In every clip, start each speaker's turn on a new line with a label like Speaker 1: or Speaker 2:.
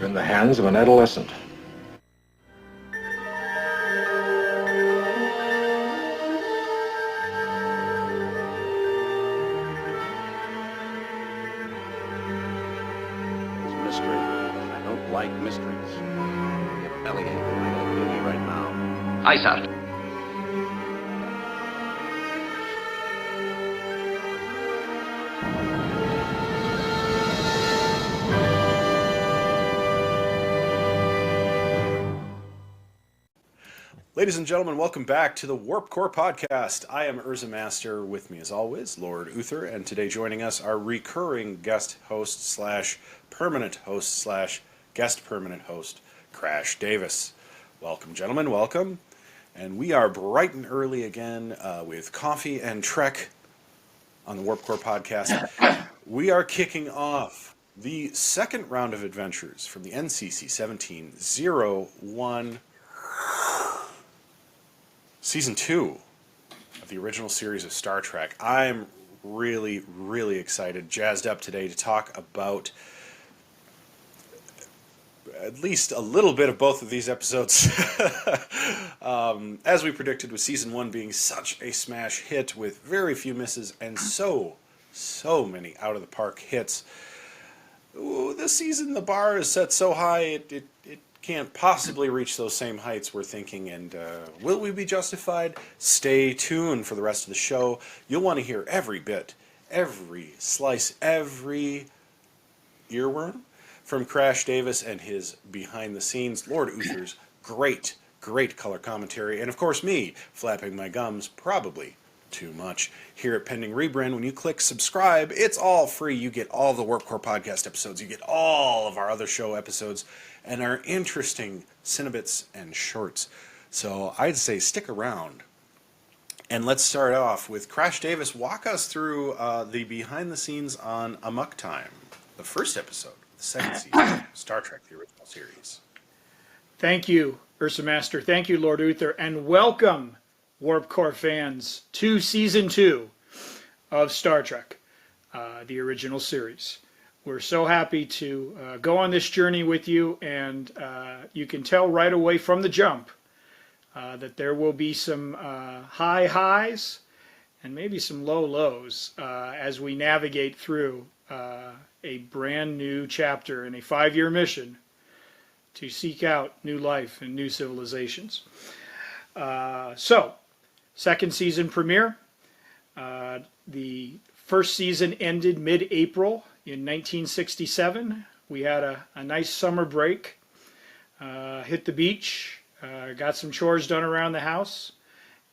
Speaker 1: You're in the hands of an adolescent.
Speaker 2: It's mystery. I don't like mysteries. Your belly ache. I gotta kill you right now.
Speaker 3: Aye, sir.
Speaker 4: Ladies and gentlemen, welcome back to the Warp Core Podcast. I am UrzaMaster. With me, as always, Lord Uther, and today joining us, our recurring guest host slash permanent host slash guest permanent host, Crash Davis. Welcome, gentlemen, welcome. And we are bright and early again with coffee and Trek on the Warp Core Podcast. We are kicking off the second round of adventures from the NCC 1701 Season 2 of the original series of Star Trek. I'm really, really excited, jazzed up today to talk about at least a little bit of both of these episodes. As we predicted, with Season 1 being such a smash hit with very few misses and so many out-of-the-park hits. Ooh, this season the bar is set so high it can't possibly reach those same heights, we're thinking, and will we be justified? Stay tuned for the rest of the show. You'll want to hear every bit, every slice, every earworm from Crash Davis and his behind-the-scenes, Lord Uther's great color commentary, and of course me, flapping my gums, probably too much. Here at Pending Rebrand, when you click subscribe, it's all free. You get all the Warp Core Podcast episodes, you get all of our other show episodes, and our interesting Cinebits and shorts. So I'd say stick around. And let's start off with Crash Davis. Walk us through the behind the scenes on Amok Time, the first episode, the second season of Star Trek, the original series.
Speaker 5: Thank you, UrzaMaster. Thank you, Lord Uther. And welcome, Warp Core fans, to Season 2 of Star Trek, the original series. We're so happy to go on this journey with you, and you can tell right away from the jump that there will be some high highs and maybe some low lows as we navigate through a brand new chapter in a 5-year mission to seek out new life and new civilizations. So, second season premiere. The first season ended mid-April in 1967. We had a nice summer break, hit the beach, got some chores done around the house,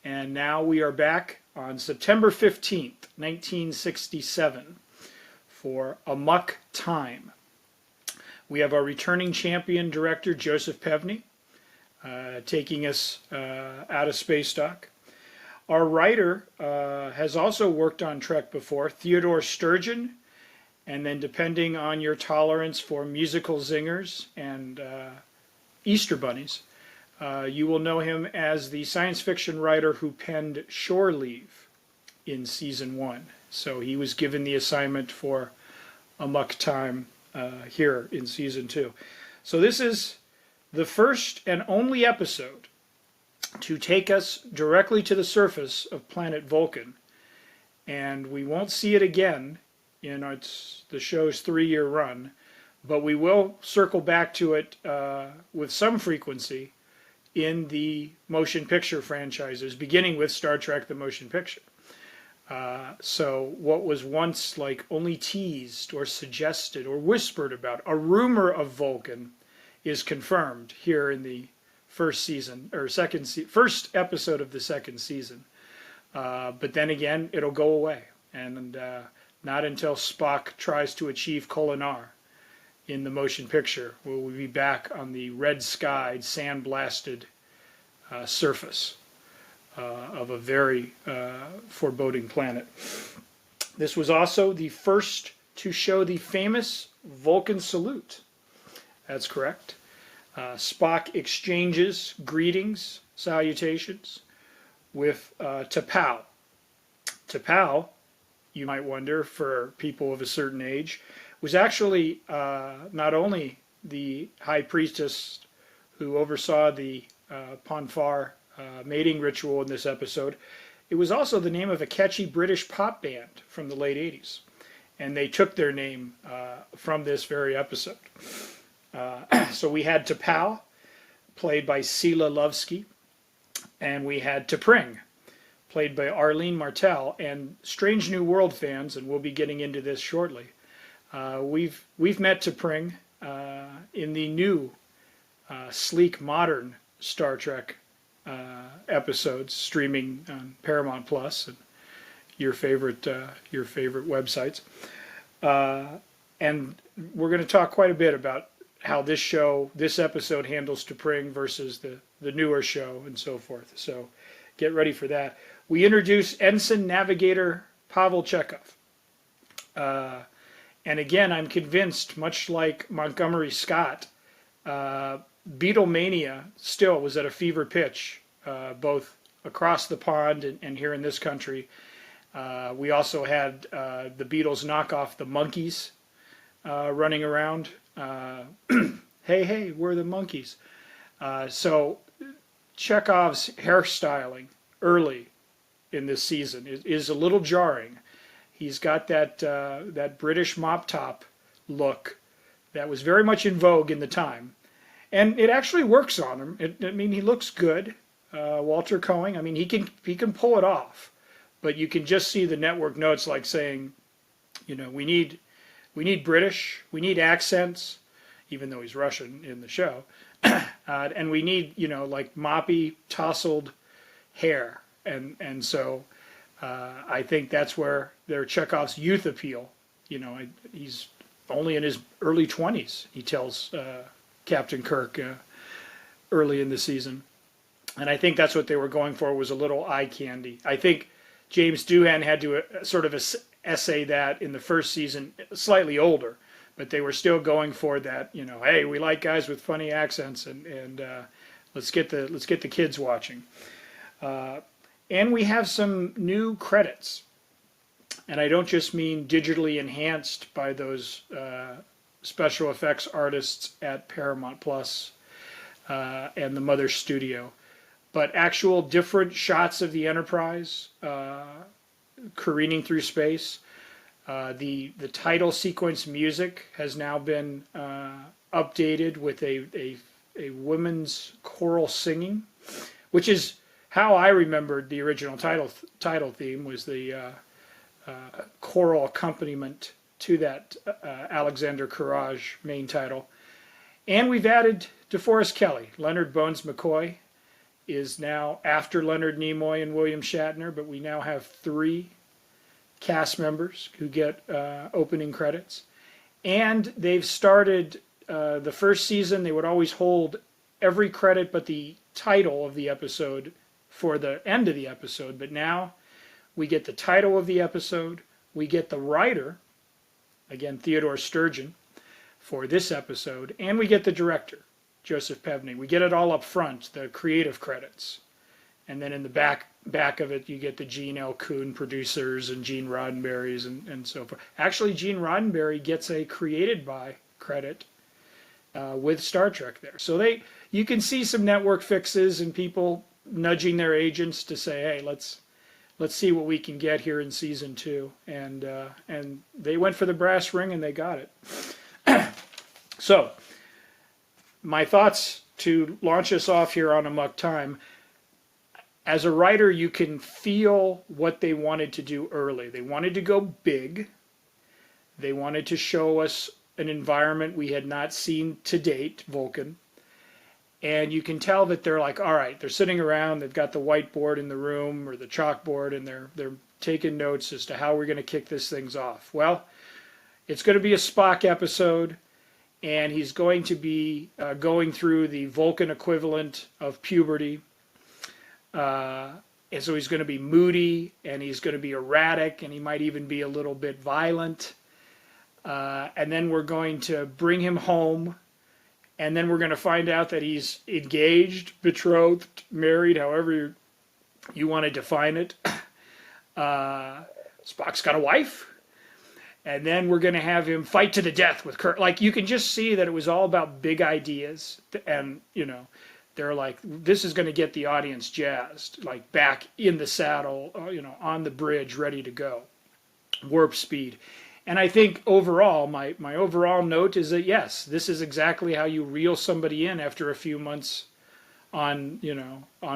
Speaker 5: and now we are back on September 15th, 1967 for Amok Time. We have our returning champion director, Joseph Pevney, taking us out of space dock. Our writer has also worked on Trek before, Theodore Sturgeon, and then depending on your tolerance for musical zingers and Easter bunnies, you will know him as the science fiction writer who penned Shore Leave in Season 1. So he was given the assignment for Amok Time here in Season 2. So this is the first and only episode to take us directly to the surface of planet Vulcan. And we won't see it again in the show's 3-year run, but we will circle back to it with some frequency in the motion picture franchises, beginning with Star Trek the Motion Picture. So what was once like only teased or suggested or whispered about, a rumor of Vulcan, is confirmed here in the first episode of the second season. But then again, it'll go away, and not until Spock tries to achieve Kolinar in the motion picture will we be back on the red-skied, sand-blasted surface of a very foreboding planet. This was also the first to show the famous Vulcan salute. That's correct. Spock exchanges greetings, salutations, with T'Pau. T'Pau, you might wonder, for people of a certain age, was actually not only the high priestess who oversaw the Ponfar mating ritual in this episode. It was also the name of a catchy British pop band from the late 80s. And they took their name from this very episode. So we had T'Pau, played by Sela Lovsky, and we had T'Pring, played by Arlene Martel. And Strange New World fans, and we'll be getting into this shortly, we've met T'Pring in the new, sleek, modern Star Trek episodes streaming on Paramount Plus and your favorite websites. And we're going to talk quite a bit about how this episode handles T'Pring versus the newer show and so forth. So get ready for that. We introduce Ensign Navigator Pavel Chekhov. And again, I'm convinced, much like Montgomery Scott, Beatlemania still was at a fever pitch, both across the pond and here in this country. We also had the Beatles knockoff, the Monkees, running around. Hey, we're the Monkees. So Chekhov's hairstyling early in this season is a little jarring. He's got that British mop top look that was very much in vogue in the time. And it actually works on him. He looks good. Walter Coing, he can pull it off. But you can just see the network notes like saying, we need British, we need accents, even though he's Russian in the show, and we need like moppy, tousled hair, and so I think that's where their Chekhov's youth appeal. He's only in his early 20s. He tells Captain Kirk early in the season, and I think that's what they were going for, was a little eye candy. I think James Doohan had to sort of essay that in the first season, slightly older, but they were still going for that. Hey, we like guys with funny accents, and let's get the kids watching. And we have some new credits, and I don't just mean digitally enhanced by those special effects artists at Paramount Plus and the Mother Studio, but actual different shots of the Enterprise careening through space. The title sequence music has now been updated with a women's choral singing, which is how I remembered the original title theme, was the choral accompaniment to that Alexander Courage main title. And we've added DeForest Kelley. Leonard Bones McCoy is now after Leonard Nimoy and William Shatner, but we now have 3 cast members who get opening credits. And they've started the first season, they would always hold every credit but the title of the episode for the end of the episode. But now we get the title of the episode, we get the writer, again Theodore Sturgeon, for this episode, and we get the director, Joseph Pevney. We get it all up front, the creative credits. And then in the back of it, you get the Gene L. Kuhn producers and Gene Roddenberry's and so forth. Actually, Gene Roddenberry gets a created by credit with Star Trek there. So you can see some network fixes and people nudging their agents to say, hey, let's see what we can get here in season 2. And they went for the brass ring and they got it. So, my thoughts to launch us off here on Amok Time. As a writer, you can feel what they wanted to do early. They wanted to go big. They wanted to show us an environment we had not seen to date, Vulcan. And you can tell that they're like, all right, they're sitting around, they've got the whiteboard in the room or the chalkboard, and they're taking notes as to how we're going to kick this thing off. Well, it's going to be a Spock episode, and he's going to be going through the Vulcan equivalent of puberty. And so he's going to be moody, and he's going to be erratic, and he might even be a little bit violent. And then we're going to bring him home, and then we're going to find out that he's engaged, betrothed, married, however you want to define it. Spock's got a wife. and then we're going to have him fight to the death with Kirk. Like, you can just see that it was all about big ideas, and they're like, this is going to get the audience jazzed, like back in the saddle, on the bridge, ready to go, warp speed. And I think overall, my overall note is that yes, this is exactly how you reel somebody in after a few months on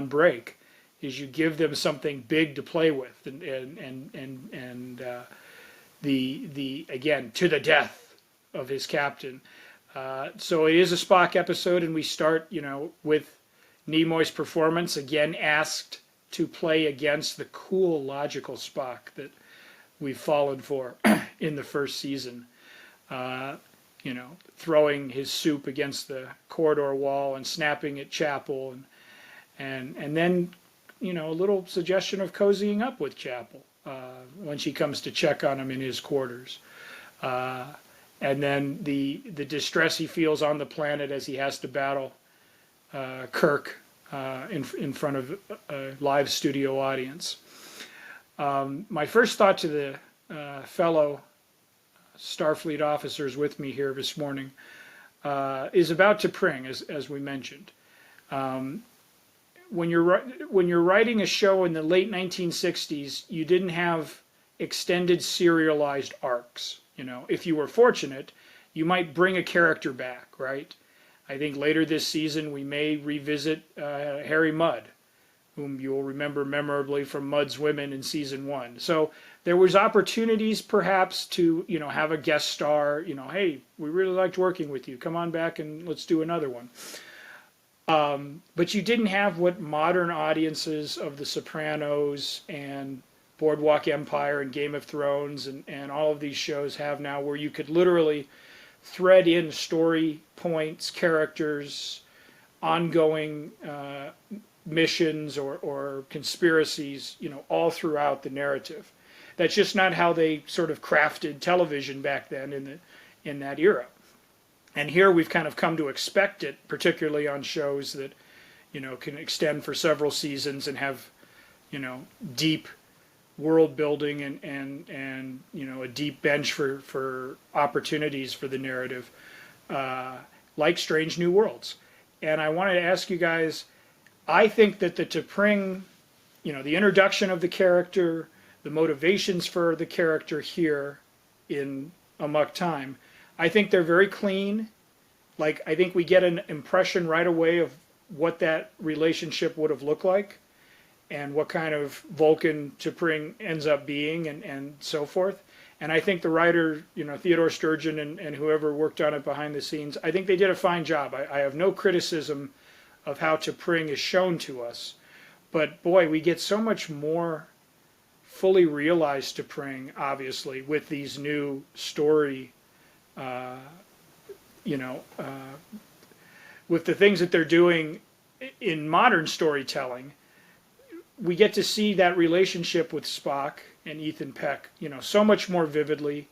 Speaker 5: break, is you give them something big to play with, and the again, to the death of his captain. So it is a Spock episode, and we start, with Nimoy's performance, again asked to play against the cool, logical Spock that we've fallen for in the first season. Throwing his soup against the corridor wall and snapping at Chapel, and then, a little suggestion of cozying up with Chapel when she comes to check on him in his quarters. And then the distress he feels on the planet as he has to battle Kirk in front of a live studio audience. My first thought to the fellow Starfleet officers with me here this morning is about T'Pring, as we mentioned. When you're writing a show in the late 1960s, you didn't have extended serialized arcs. If you were fortunate, you might bring a character back, right? I think later this season we may revisit Harry Mudd, whom you'll remember memorably from Mudd's Women in season 1. So there was opportunities perhaps to have a guest star. Hey, we really liked working with you. Come on back and let's do another one. But you didn't have what modern audiences of The Sopranos and Boardwalk Empire and Game of Thrones and all of these shows have now, where you could literally thread in story points, characters, ongoing missions or conspiracies, all throughout the narrative. That's just not how they sort of crafted television back then in that era. And here we've kind of come to expect it, particularly on shows that, can extend for several seasons and have, deep world building and a deep bench for opportunities for the narrative, like Strange New Worlds. And I wanted to ask you guys, I think that the T'Pring, the introduction of the character, the motivations for the character here in Amok Time, I think they're very clean. Like, I think we get an impression right away of what that relationship would have looked like and what kind of Vulcan T'Pring ends up being and so forth. And I think the writer, Theodore Sturgeon and whoever worked on it behind the scenes, I think they did a fine job. I have no criticism of how T'Pring is shown to us. But boy, we get so much more fully realized T'Pring, obviously, with these new story, with the things that they're doing in modern storytelling. We get to see that relationship with Spock and Ethan Peck, so much more vividly,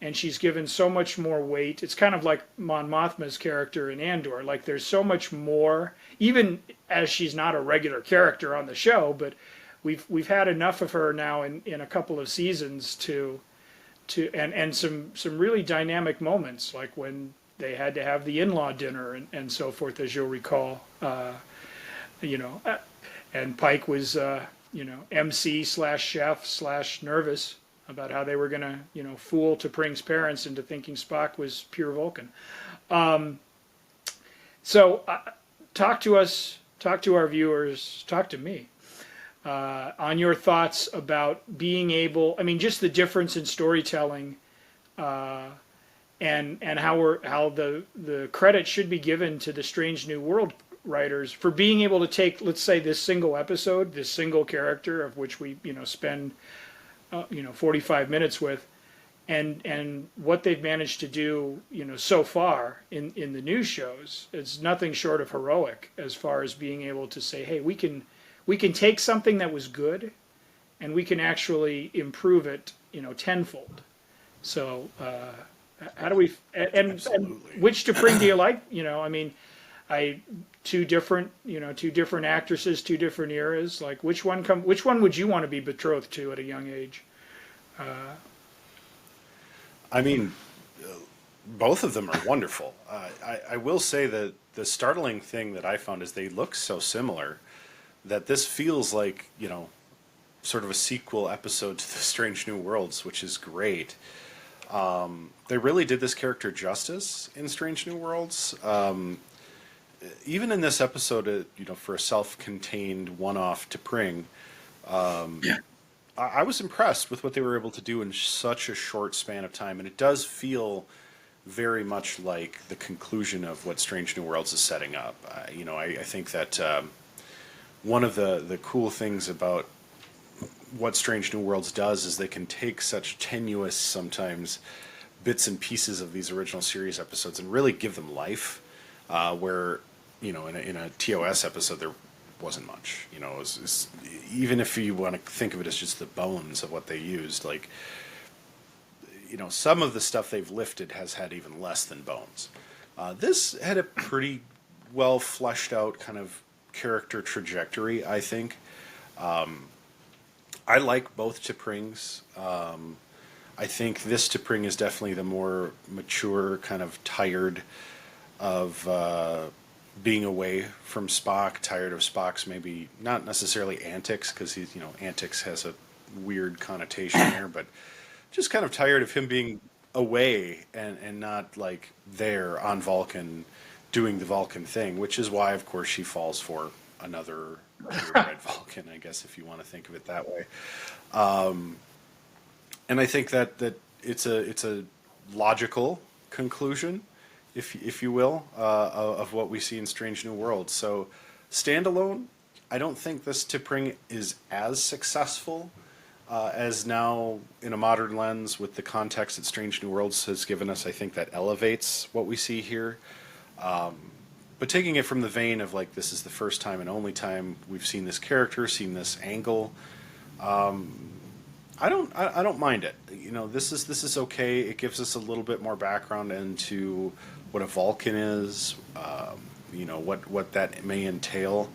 Speaker 5: and she's given so much more weight. It's kind of like Mon Mothma's character in Andor. Like, there's so much more, even as she's not a regular character on the show, but we've had enough of her now in a couple of seasons and some really dynamic moments, like when they had to have the in-law dinner and so forth, as you'll recall. And Pike was, MC / chef / nervous about how they were going to, fool T'Pring's parents into thinking Spock was pure Vulcan. So talk to us, talk to our viewers, talk to me on your thoughts about being able, just the difference in storytelling and how the credit should be given to the Strange New World writers for being able to take, let's say, this single episode, this single character of which we spend 45 minutes with, and what they've managed to do so far in the new shows. It's nothing short of heroic as far as being able to say, hey, we can take something that was good and we can actually improve it tenfold. So how do we and which T'Pring do you like? Two different actresses, two different eras. Like, which one would you want to be betrothed to at a young age?
Speaker 4: I mean, both of them are wonderful. I will say that the startling thing that I found is they look so similar that this feels like, sort of a sequel episode to the Strange New Worlds, which is great. They really did this character justice in Strange New Worlds. Even in this episode, for a self-contained one-off to Pring, I was impressed with what they were able to do in such a short span of time, and it does feel very much like the conclusion of what Strange New Worlds is setting up. I think that one of the cool things about what Strange New Worlds does is they can take such tenuous, sometimes, bits and pieces of these original series episodes and really give them life, where, in a TOS episode there wasn't much. Even if you want to think of it as just the bones of what they used, like, some of the stuff they've lifted has had even less than bones. This had a pretty well fleshed out kind of character trajectory, I think. I like both T'Prings. I think this T'Pring is definitely the more mature, kind of tired of being away from Spock, tired of Spock's maybe not necessarily antics, because he's, antics has a weird connotation there, but just kind of tired of him being away and not like there on Vulcan doing the Vulcan thing, which is why, of course, she falls for another purebred Vulcan, I guess, if you want to think of it that way. And I think that it's a logical conclusion, if you will, of what we see in Strange New Worlds. So, standalone, I don't think this T'Pring is as successful as now in a modern lens with the context that Strange New Worlds has given us. I think that elevates what we see here. But taking it from the vein of like this is the first time and only time we've seen this character, seen this angle, I don't mind it. This is okay. It gives us a little bit more background into what a Vulcan is, what that may entail.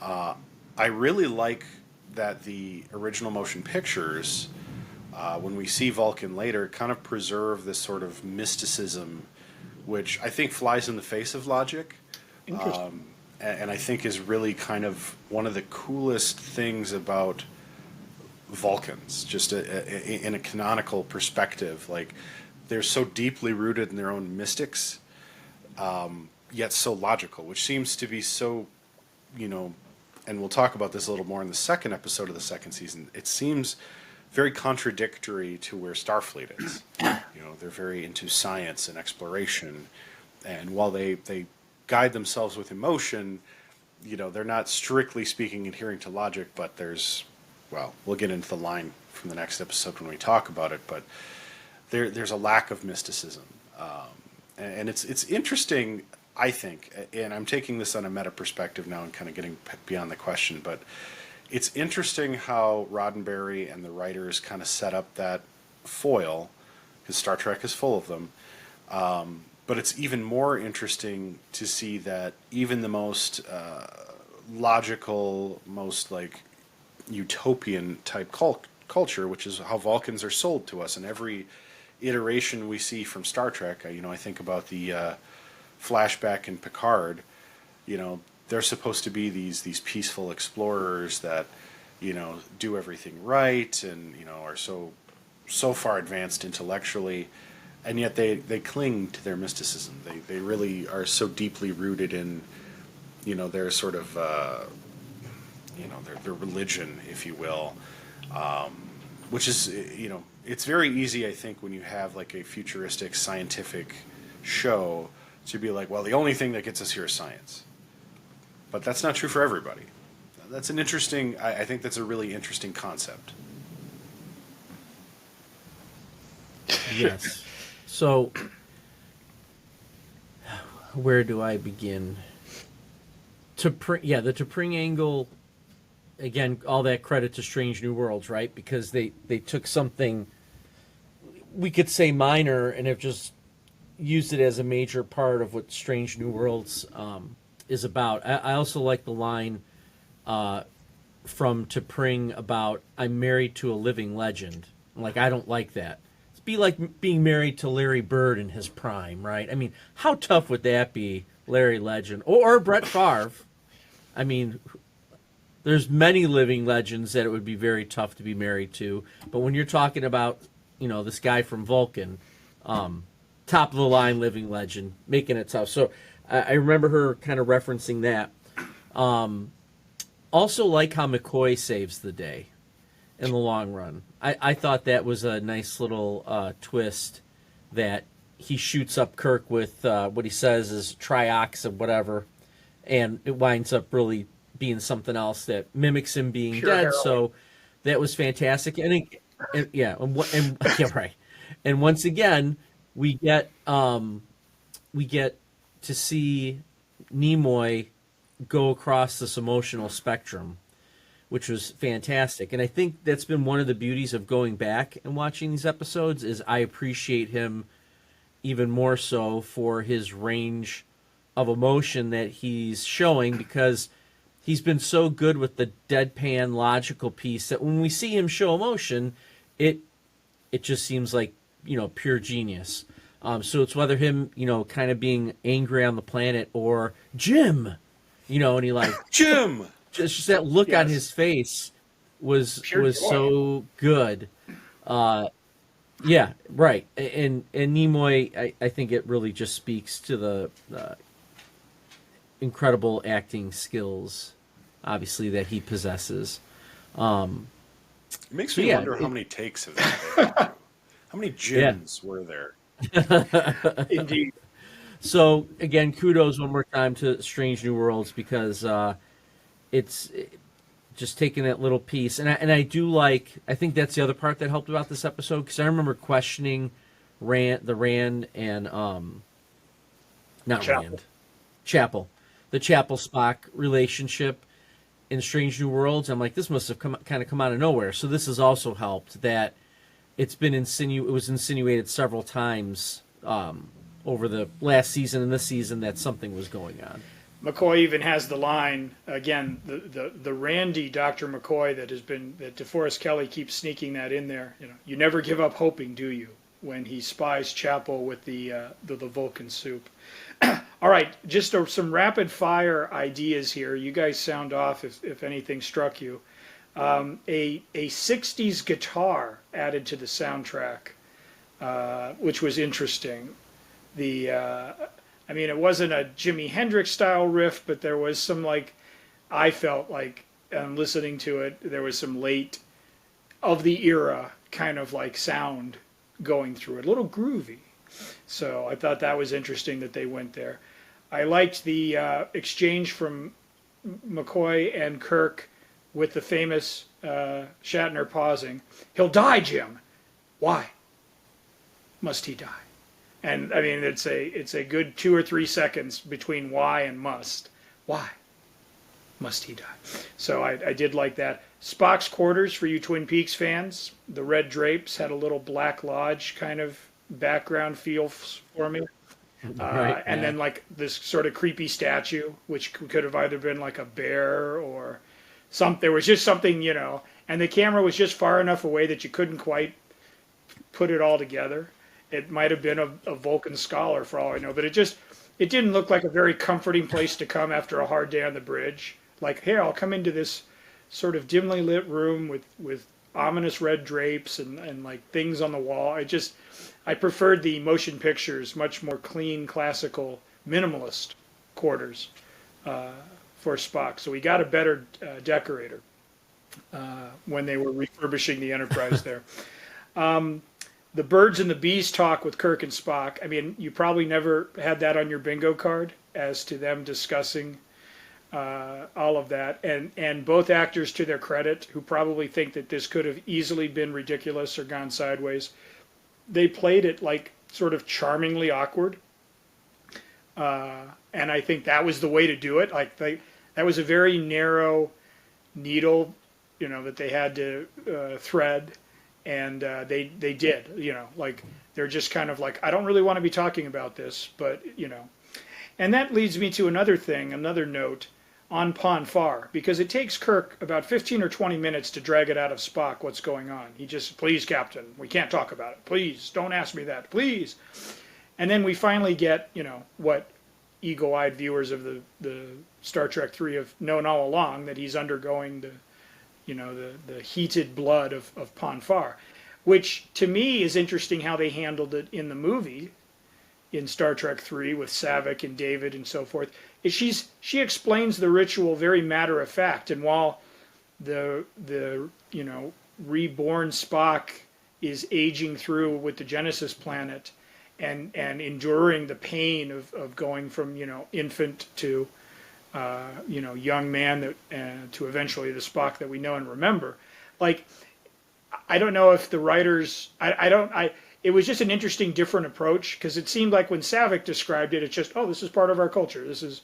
Speaker 4: I really like that the original motion pictures, when we see Vulcan later, kind of preserve this sort of mysticism, which I think flies in the face of logic. And I think is really kind of one of the coolest things about Vulcans, just in a canonical perspective. Like, they're so deeply rooted in their own mystics, yet so logical, which seems to be so, and we'll talk about this a little more in the second episode of the second season. It seems very contradictory to where Starfleet is. They're very into science and exploration, and while they guide themselves with emotion, they're not strictly speaking adhering to logic, but we'll get into the line from the next episode when we talk about it, but there's a lack of mysticism. And it's interesting, I think, and I'm taking this on a meta perspective now and kind of getting beyond the question, but it's interesting how Roddenberry and the writers kind of set up that foil, because Star Trek is full of them. But it's even more interesting to see that even the most logical, most like utopian type culture, which is how Vulcans are sold to us in every iteration we see from Star Trek. I think about the flashback in Picard. They're supposed to be these peaceful explorers that do everything right and are so far advanced intellectually. And yet they cling to their mysticism. They really are so deeply rooted in, their sort of, their religion, if you will, which is, it's very easy, I think, when you have like a futuristic scientific show to be like, well, the only thing that gets us here is science. But that's not true for everybody. That's an interesting, I think that's a really interesting concept.
Speaker 1: Yes. So, where do I begin? The T'Pring angle, again, all that credit to Strange New Worlds, right? Because they took something, we could say minor, and have just used it as a major part of what Strange New Worlds is about. I also like the line from T'Pring about, I'm married to a living legend. Like, I don't like that. be like being married to Larry Bird in his prime, right? I mean, how tough would that be, Larry Legend or Brett Favre? I mean, there's many living legends that it would be very tough to be married to, but when you're talking about, this guy from Vulcan, top of the line living legend, making it tough. So I remember her kind of referencing that. Also, like how McCoy saves the day in the long run. I thought that was a nice little twist, that he shoots up Kirk with what he says is triox of whatever, and it winds up really being something else that mimics him being
Speaker 5: Pure
Speaker 1: dead.
Speaker 5: heroin.
Speaker 1: So that was fantastic. And yeah, yeah, right. And once again, we get to see Nimoy go across this emotional spectrum, which was fantastic. And I think that's been one of the beauties of going back and watching these episodes, is I appreciate him even more so for his range of emotion that he's showing, because he's been so good with the deadpan logical piece that when we see him show emotion, it just seems like, pure genius. So it's whether him, kind of being angry on the planet, or Jim, and he like
Speaker 4: Jim.
Speaker 1: just that look on
Speaker 5: Yes.
Speaker 1: his face was
Speaker 5: Pure joy.
Speaker 1: so good. Yeah, right. And Nimoy, I think it really just speaks to the incredible acting skills, obviously, that he possesses.
Speaker 4: It makes me
Speaker 1: yeah,
Speaker 4: wonder how many takes of that they had to do. How many Jims were there?
Speaker 5: Indeed.
Speaker 1: So again, kudos one more time to Strange New Worlds, because it's just taking that little piece, and I do like. I think that's the other part that helped about this episode, because I remember questioning Rand and not
Speaker 5: Chapel.
Speaker 1: Rand, Chapel, the Chapel Spock relationship in Strange New Worlds. I'm like, this must have kind of come out of nowhere. So this has also helped that it's been it was insinuated several times over the last season and this season that something was going on.
Speaker 5: McCoy even has the line again, the Randy Dr. McCoy that DeForest Kelley keeps sneaking that in there. You never give up hoping, do you? When he spies Chapel with the Vulcan soup. All right, just some rapid fire ideas here. You guys sound off if anything struck you. A 60s guitar added to the soundtrack, which was interesting. It wasn't a Jimi Hendrix style riff, but there was some, I felt like, listening to it, there was some late of the era kind of sound going through it, a little groovy. So I thought that was interesting that they went there. I liked the exchange from McCoy and Kirk with the famous Shatner pausing. "He'll die, Jim." Why must he die? And it's a good 2 or 3 seconds between why and must. Why must he die? So I did like that. Spock's quarters, for you Twin Peaks fans, the red drapes had a little Black Lodge kind of background feel for me.
Speaker 1: Right,
Speaker 5: and
Speaker 1: yeah.
Speaker 5: then this sort of creepy statue, which could have either been like a bear or something. There was just something, and the camera was just far enough away that you couldn't quite put it all together. It might have been a Vulcan scholar for all I know, but it didn't look like a very comforting place to come after a hard day on the bridge. Like, hey, I'll come into this sort of dimly lit room with ominous red drapes and things on the wall. I preferred the motion pictures, much more clean, classical, minimalist quarters for Spock. So we got a better decorator when they were refurbishing the Enterprise there. The birds and the bees talk with Kirk and Spock. You probably never had that on your bingo card as to them discussing all of that. And both actors, to their credit, who probably think that this could have easily been ridiculous or gone sideways, they played it sort of charmingly awkward. And I think that was the way to do it. That was a very narrow needle, that they had to thread. And they did, they're just kind of I don't really want to be talking about this, but, And that leads me to another note on Pon farr, because it takes Kirk about 15 or 20 minutes to drag it out of Spock what's going on. He just, please, Captain, we can't talk about it. Please, don't ask me that, please. And then we finally get, what eagle-eyed viewers of the Star Trek III have known all along, that he's undergoing the heated blood of Pon farr, which to me is interesting how they handled it in the movie in Star Trek III with Saavik and David and so forth. She explains the ritual very matter of fact, and while the reborn Spock is aging through with the Genesis planet and enduring the pain of going from infant to young man to eventually the Spock that we know and remember. Like, I don't know if the writers, it was just an interesting, different approach, because it seemed like when Saavik described it, it's just, oh, this is part of our culture. This is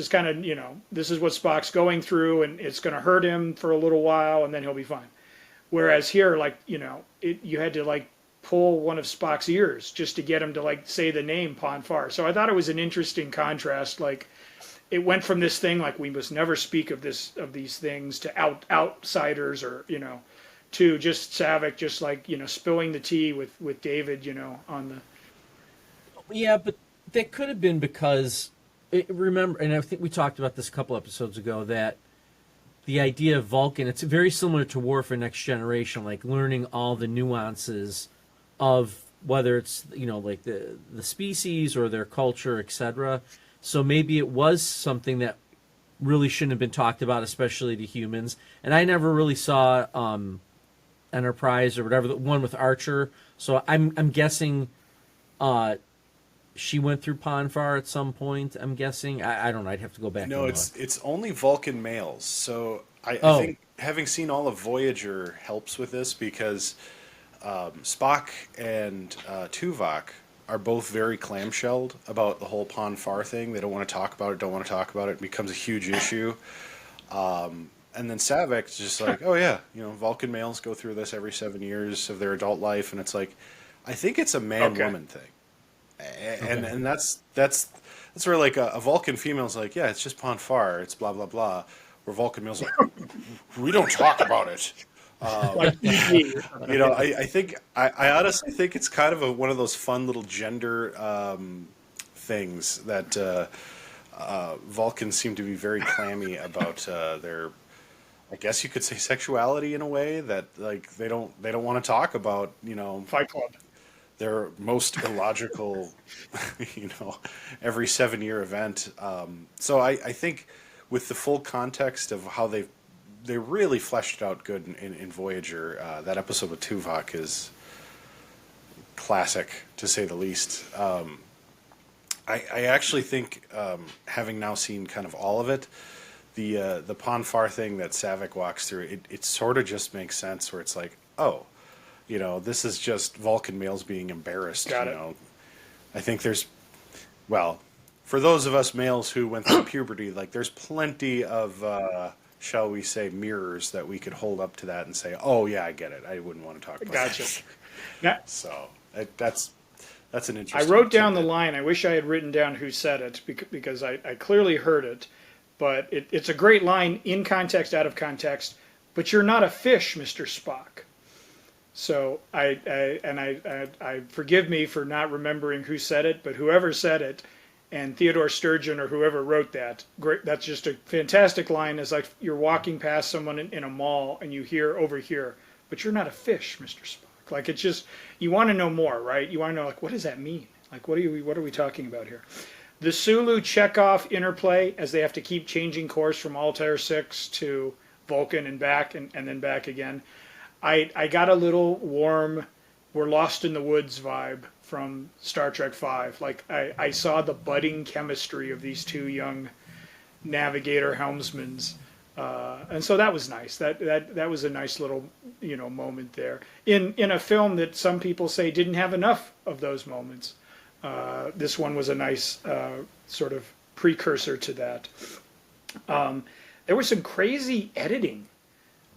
Speaker 5: kind of, this is what Spock's going through, and it's going to hurt him for a little while, and then he'll be fine. Whereas here, like, you had to, like, pull one of Spock's ears just to get him to, like, say the name Pon farr. So I thought it was an interesting contrast. Like, it went from this thing, like, we must never speak of these things to outsiders, or, to just Saavik, just like, spilling the tea with David, on the...
Speaker 1: Yeah, but that could have been because, remember, and I think we talked about this a couple episodes ago, that the idea of Vulcan, it's very similar to War for Next Generation, like learning all the nuances of whether it's, like the species or their culture, etc. So maybe it was something that really shouldn't have been talked about, especially to humans. And I never really saw Enterprise or whatever, the one with Archer. So I'm guessing she went through Pon farr at some point. I'm guessing. I don't know. I'd have to go back.
Speaker 4: No,
Speaker 1: and
Speaker 4: it's only Vulcan males. So I think having seen all of Voyager helps with this, because Spock and Tuvok are both very clamshelled about the whole Pon farr thing. They don't want to talk about it. Don't want to talk about it. It becomes a huge issue. And then Saavik's just like, oh yeah, Vulcan males go through this every 7 years of their adult life, and it's like, I think it's a man-woman thing, and that's where, like, a Vulcan female's like, yeah, it's just Pon farr, it's blah blah blah, where Vulcan males are like, we don't talk about it. I think I honestly think it's kind of one of those fun little gender things that Vulcans seem to be very clammy about their, I guess you could say, sexuality, in a way that, like, they don't want to talk about,
Speaker 5: Fight Club,
Speaker 4: their most illogical, every 7-year event. So I think with the full context of how they really fleshed it out good in Voyager, that episode with Tuvok is classic, to say the least. I actually think, having now seen kind of all of it, the Pon farr thing that Saavik walks through, it sort of just makes sense, where it's like, oh, this is just Vulcan males being embarrassed.
Speaker 5: Got it.
Speaker 4: I think there's, well, for those of us males who went through puberty, like, there's plenty of, shall we say, mirrors that we could hold up to that and say, oh yeah, I get it. I wouldn't want to talk about
Speaker 5: Gotcha.
Speaker 4: that.
Speaker 5: Now,
Speaker 4: So that's an interesting.
Speaker 5: I wrote down the line. I wish I had written down who said it, because I clearly heard it. But it's a great line, in context, out of context. But you're not a fish, Mr. Spock. So I forgive me for not remembering who said it, but whoever said it, and Theodore Sturgeon or whoever wrote that, great. That's just a fantastic line. It's like you're walking past someone in a mall and you hear over here, but you're not a fish, Mr. Spock. Like, it's just, you want to know more, right? You want to know, like, what does that mean? Like, what are we talking about here? The Sulu Chekhov interplay, as they have to keep changing course from Altair 6 to Vulcan and back, and then back again. I got a little warm, we're lost in the woods vibe from Star Trek V. Like, I saw the budding chemistry of these two young navigator helmsmen. And so that was nice. That was a nice little, moment there. In a film that some people say didn't have enough of those moments. This one was a nice sort of precursor to that. There was some crazy editing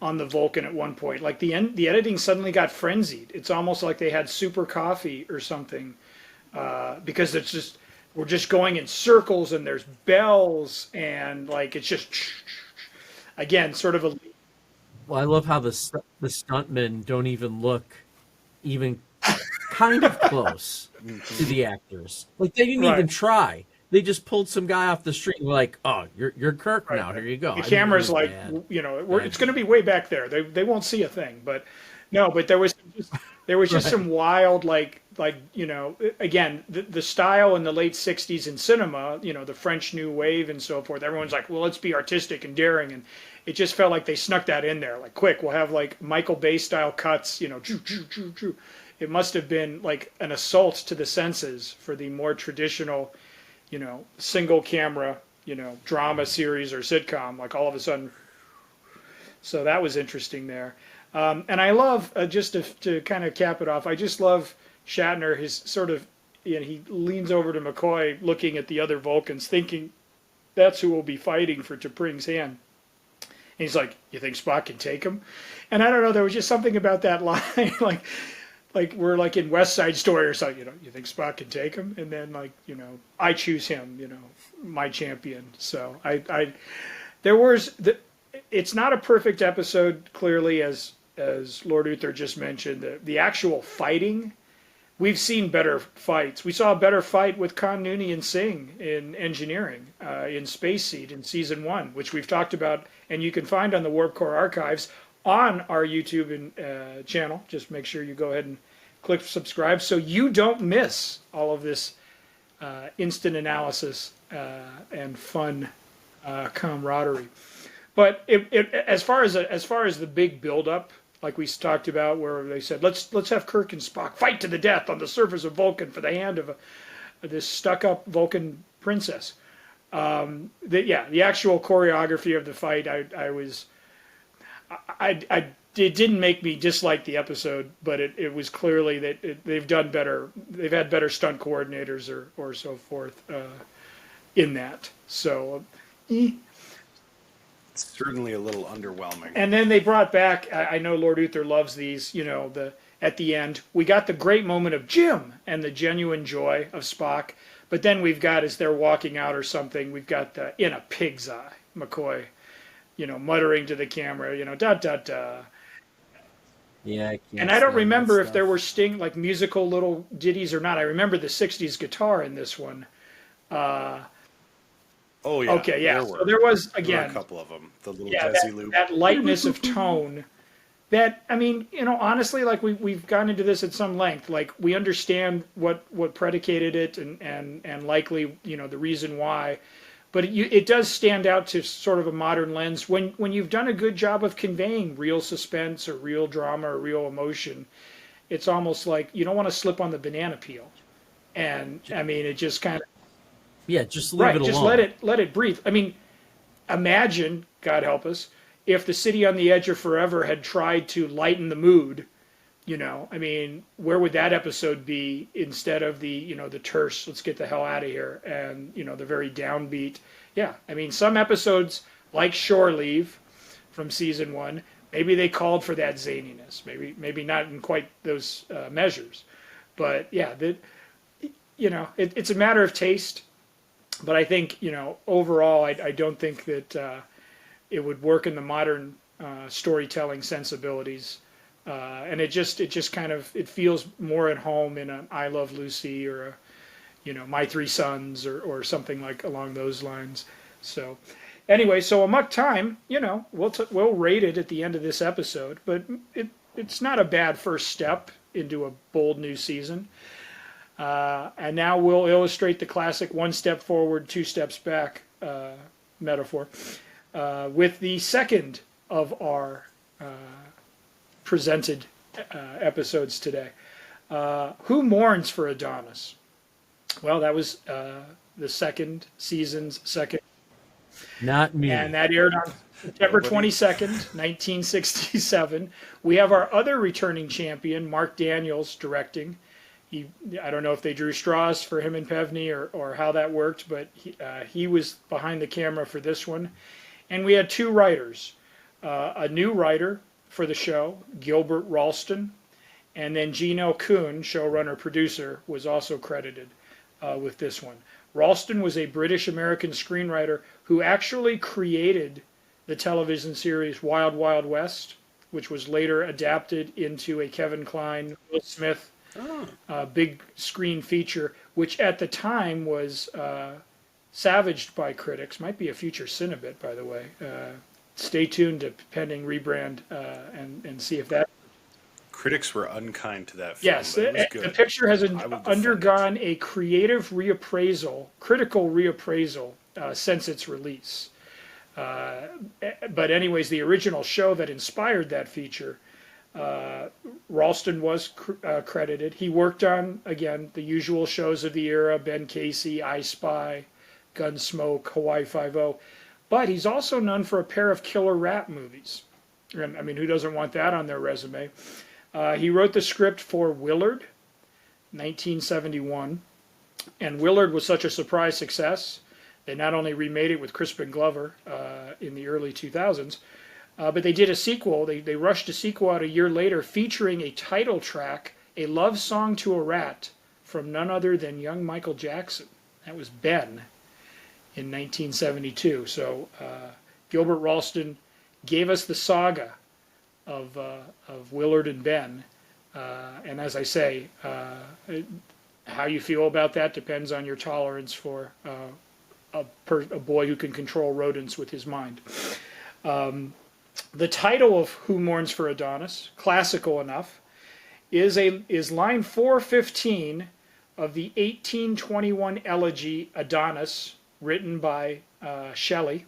Speaker 5: on the Vulcan at one point. Like, the editing suddenly got frenzied. It's almost like they had super coffee or something, because it's just we're just going in circles and there's bells and like it's just again sort of a
Speaker 1: Well, I love how the stuntmen don't even look even kind of close to the actors. Like they didn't
Speaker 5: right.
Speaker 1: even try. They just pulled some guy off the street and were like, "Oh, you're Kirk now. Here you go."
Speaker 5: The
Speaker 1: I mean,
Speaker 5: camera's
Speaker 1: it was
Speaker 5: like,
Speaker 1: bad.
Speaker 5: it's going to be way back there. They won't see a thing. But no, but there was just
Speaker 1: Right.
Speaker 5: some wild again the style in the late '60s in cinema, the French New Wave and so forth. Everyone's like, well, let's be artistic and daring, and it just felt like they snuck that in there. Like, quick, we'll have like Michael Bay style cuts. Choo, choo, choo, choo. It must have been like an assault to the senses for the more traditional, single camera, drama series or sitcom, like all of a sudden. So that was interesting there. And I love, just to kind of cap it off, I just love Shatner, his sort of, he leans over to McCoy looking at the other Vulcans, thinking that's who will be fighting for T'Pring's hand. And he's like, you think Spock can take him? And I don't know, there was just something about that line, like we're like in West Side Story or something, you think Spock can take him? And then I choose him, my champion. So it's not a perfect episode, clearly, as Lord Uther just mentioned. The actual fighting, we've seen better fights. We saw a better fight with Khan Nooney and Singh in engineering, in Space Seed in season 1, which we've talked about, and you can find on the Warp Core archives on our YouTube channel. Just make sure you go ahead and click subscribe so you don't miss all of this instant analysis and fun camaraderie. But as far as the big buildup, like we talked about, where they said let's have Kirk and Spock fight to the death on the surface of Vulcan for the hand of this stuck-up Vulcan princess. The actual choreography of the fight, it didn't make me dislike the episode, but it was clearly that they've done better. They've had better stunt coordinators or so forth in that. So.
Speaker 4: It's certainly a little underwhelming.
Speaker 5: And then they brought back, I know Lord Uther loves these, at the end, we got the great moment of Jim and the genuine joy of Spock. But then we've got, as they're walking out or something, we've got the in a pig's eye, McCoy, muttering to the camera, da, da, da.
Speaker 1: Yeah,
Speaker 5: and I don't remember if there were like musical little ditties or not. I remember the 60s guitar in this one.
Speaker 4: Oh yeah.
Speaker 5: Okay, yeah. So there was again
Speaker 4: a couple of them. The little
Speaker 5: Desi that lightness of tone. That honestly, like we've gone into this at some length. Like we understand what predicated it and likely the reason why, but it does stand out to sort of a modern lens when you've done a good job of conveying real suspense or real drama or real emotion. It's almost like you don't want to slip on the banana peel, and I mean it just kind of.
Speaker 1: Yeah, just leave it alone.
Speaker 5: Just let it breathe. I mean, imagine, God help us, if the City on the Edge of Forever had tried to lighten the mood. I mean, where would that episode be instead of the terse, let's get the hell out of here, and the very downbeat. Yeah, I mean, some episodes like Shore Leave from season 1, maybe they called for that zaniness. Maybe not in quite those measures, but yeah, it's a matter of taste. But I think, overall, I don't think that it would work in the modern storytelling sensibilities. And it just kind of, it feels more at home in an I Love Lucy or My Three Sons or something like along those lines. So anyway, so Amok Time, we'll rate it at the end of this episode, but it's not a bad first step into a bold new season. And now we'll illustrate the classic one step forward, two steps back metaphor with the second of our presented episodes today. Who mourns for Adonais? Well, that was the second season's second.
Speaker 1: Not me.
Speaker 5: And that aired on September 22nd, 1967. We have our other returning champion, Mark Daniels, directing. I don't know if they drew straws for him and Pevney or how that worked, but he was behind the camera for this one. And we had two writers. A new writer for the show, Gilbert Ralston, and then Gino Kuhn, showrunner-producer, was also credited with this one. Ralston was a British-American screenwriter who actually created the television series Wild Wild West, which was later adapted into a Kevin Kline, Will Smith big screen feature, which at the time was savaged by critics. Might be a future Cinebit, by the way. Stay tuned to pending rebrand and see if that.
Speaker 4: Critics were unkind to that film.
Speaker 5: Yes,
Speaker 4: but it was
Speaker 5: the
Speaker 4: good.
Speaker 5: picture has
Speaker 4: I will defend
Speaker 5: undergone a creative reappraisal, critical reappraisal since its release. But anyways, the original show that inspired that feature, Ralston was credited. He worked on, again, the usual shows of the era: Ben Casey, I Spy, Gunsmoke, Hawaii Five-0. But he's also known for a pair of killer rap movies. And, I mean, who doesn't want that on their resume? He wrote the script for Willard, 1971. And Willard was such a surprise success. They not only remade it with Crispin Glover in the early 2000s, but they did a sequel. They rushed a sequel out a year later featuring a title track, A Love Song to a Rat, from none other than young Michael Jackson. That was Ben in 1972. So Gilbert Ralston gave us the saga of Willard and Ben. And as I say, how you feel about that depends on your tolerance for a boy who can control rodents with his mind. The title of Who Mourns for Adonais, classical enough, is line 415 of the 1821 elegy Adonais, written by Shelley,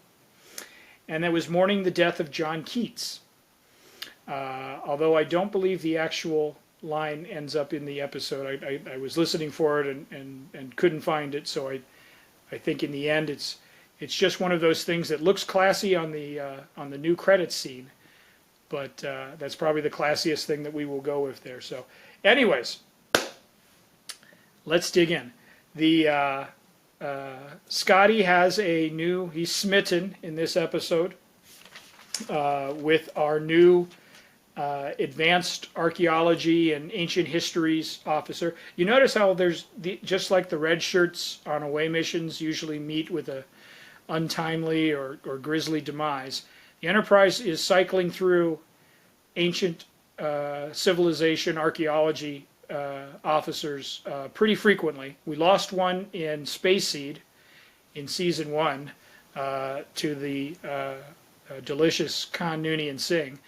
Speaker 5: and that was mourning the death of John Keats. Although I don't believe the actual line ends up in the episode. I was listening for it and couldn't find it, so I think in the end it's just one of those things that looks classy on the new credits scene, but that's probably the classiest thing that we will go with there. So anyways, let's dig in. The Scotty has he's smitten in this episode with our new advanced archaeology and ancient histories officer. You notice how there's just like the red shirts on away missions usually meet with a untimely or grisly demise. The Enterprise is cycling through ancient civilization archaeology officers pretty frequently. We lost one in Space Seed in season 1 to the delicious Khan Noonien Singh.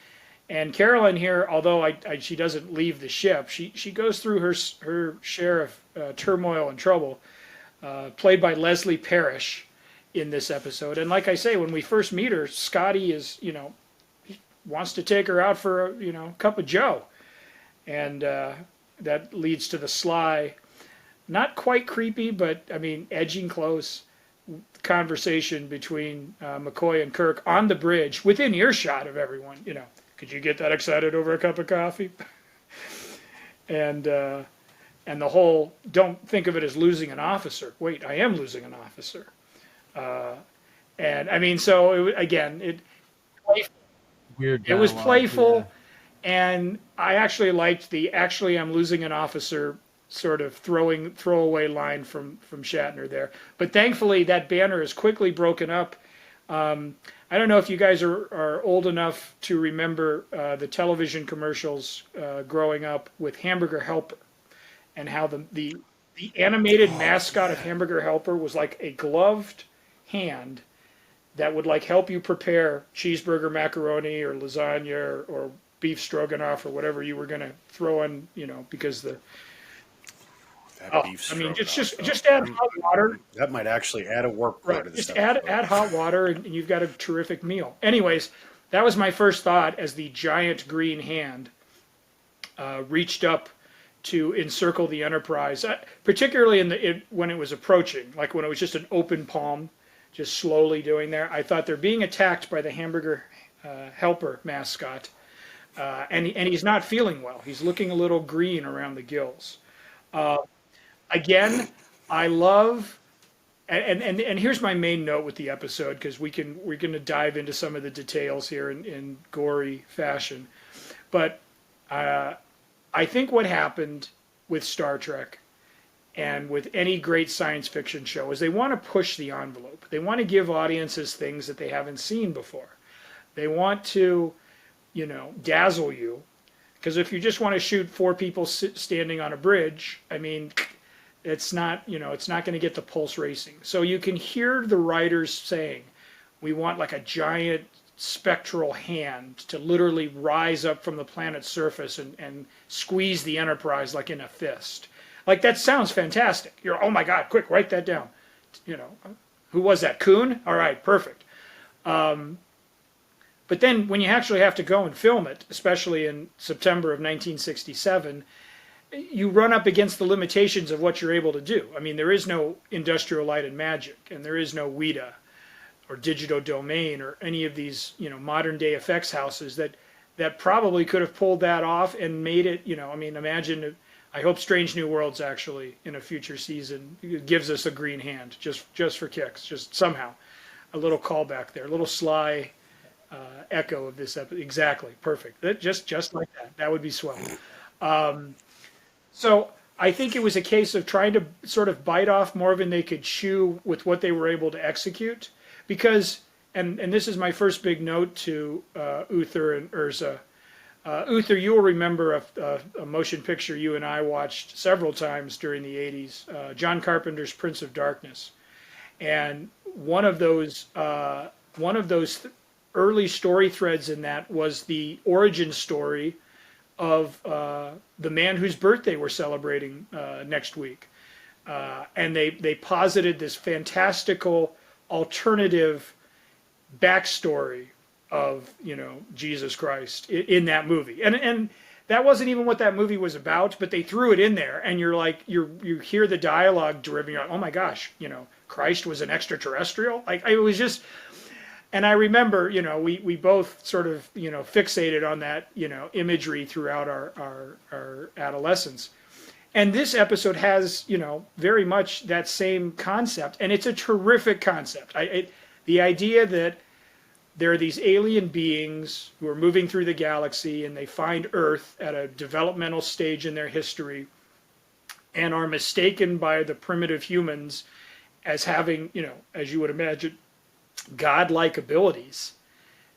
Speaker 5: And Carolyn here, although she doesn't leave the ship, she goes through her share of turmoil and trouble, played by Leslie Parrish in this episode. And like I say, when we first meet her, Scotty is, wants to take her out for a cup of joe. And that leads to the sly, not quite creepy, but I mean, edging close conversation between McCoy and Kirk on the bridge, within earshot of everyone. Could you get that excited over a cup of coffee? And the whole, don't think of it as losing an officer. Wait, I am losing an officer. And I mean, so it
Speaker 1: Weird.
Speaker 5: It was
Speaker 1: dialogue,
Speaker 5: playful, and I actually liked the I'm losing an officer sort of throwaway line from Shatner there. But thankfully, that banner is quickly broken up. I don't know if you guys are old enough to remember the television commercials growing up with Hamburger Helper, and how the animated mascot of Hamburger Helper was like a gloved hand that would like help you prepare cheeseburger macaroni or lasagna or beef stroganoff or whatever you were going to throw in, because the
Speaker 4: beef
Speaker 5: I mean,
Speaker 4: stroganoff,
Speaker 5: just add hot water.
Speaker 4: That might actually add a warp core to the
Speaker 5: Just
Speaker 4: stuff.
Speaker 5: add hot water and you've got a terrific meal. Anyways, that was my first thought as the giant green hand reached up to encircle the Enterprise, particularly when it was approaching, like when it was just an open palm, just slowly doing there. I thought they're being attacked by the Hamburger Helper mascot, and he's not feeling well. He's looking a little green around the gills. Again, I love, and here's my main note with the episode, because we're going to dive into some of the details here in gory fashion. But I think what happened with Star Trek and with any great science fiction show is they want to push the envelope. They want to give audiences things that they haven't seen before. They want to, dazzle you. Because if you just want to shoot 4 people standing on a bridge, I mean, it's not going to get the pulse racing. So you can hear the writers saying, we want like a giant spectral hand to literally rise up from the planet's surface and squeeze the Enterprise like in a fist. Like, that sounds fantastic. You're, oh my God, quick, write that down. Who was that? Kuhn? All right, perfect. But then when you actually have to go and film it, especially in September of 1967, you run up against the limitations of what you're able to do. I mean, there is no Industrial Light and Magic, and there is no WIDA or Digital Domain or any of these, modern day effects houses that probably could have pulled that off and made it, imagine. I hope Strange New Worlds actually in a future season gives us a green hand just for kicks, just somehow a little callback there, a little sly echo of this episode. Exactly, perfect. Just like that. That would be swell. So I think it was a case of trying to sort of bite off more than they could chew with what they were able to execute, because and this is my first big note to Uther and Urza. Uther, you will remember a motion picture you and I watched several times during the 80s, John Carpenter's Prince of Darkness. And one of those early story threads in that was the origin story of the man whose birthday we're celebrating next week. And they posited this fantastical alternative backstory of Jesus Christ in that movie, and that wasn't even what that movie was about, but they threw it in there, and you're like you hear the dialogue deriving, you're like, oh my gosh, Christ was an extraterrestrial. Like, it was just, and I remember we both sort of fixated on that imagery throughout our adolescence, and this episode has very much that same concept, and it's a terrific concept. The idea that there are these alien beings who are moving through the galaxy, and they find Earth at a developmental stage in their history and are mistaken by the primitive humans as having, as you would imagine, godlike abilities,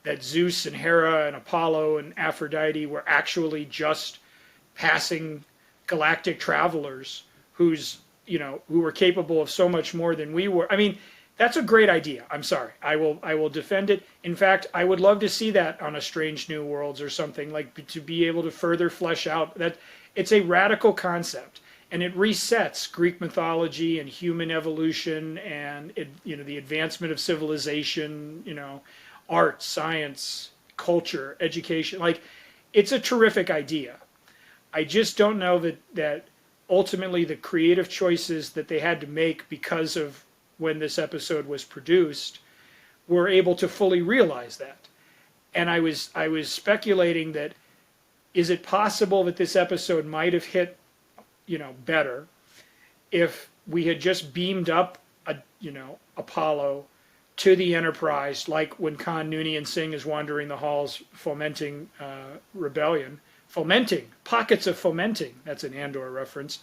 Speaker 5: that Zeus and Hera and Apollo and Aphrodite were actually just passing galactic travelers who were capable of so much more than we were. I mean, that's a great idea. I'm sorry. I will defend it. In fact, I would love to see that on a Strange New Worlds or something, like to be able to further flesh out that. It's a radical concept, and it resets Greek mythology and human evolution and the advancement of civilization, art, science, culture, education. Like, it's a terrific idea. I just don't know that ultimately the creative choices that they had to make because of when this episode was produced were able to fully realize that. And I was speculating that, is it possible that this episode might have hit better if we had just beamed up Apollo to the Enterprise, like when Khan, Noonien Singh is wandering the halls fomenting rebellion, pockets of fomenting. That's an Andor reference,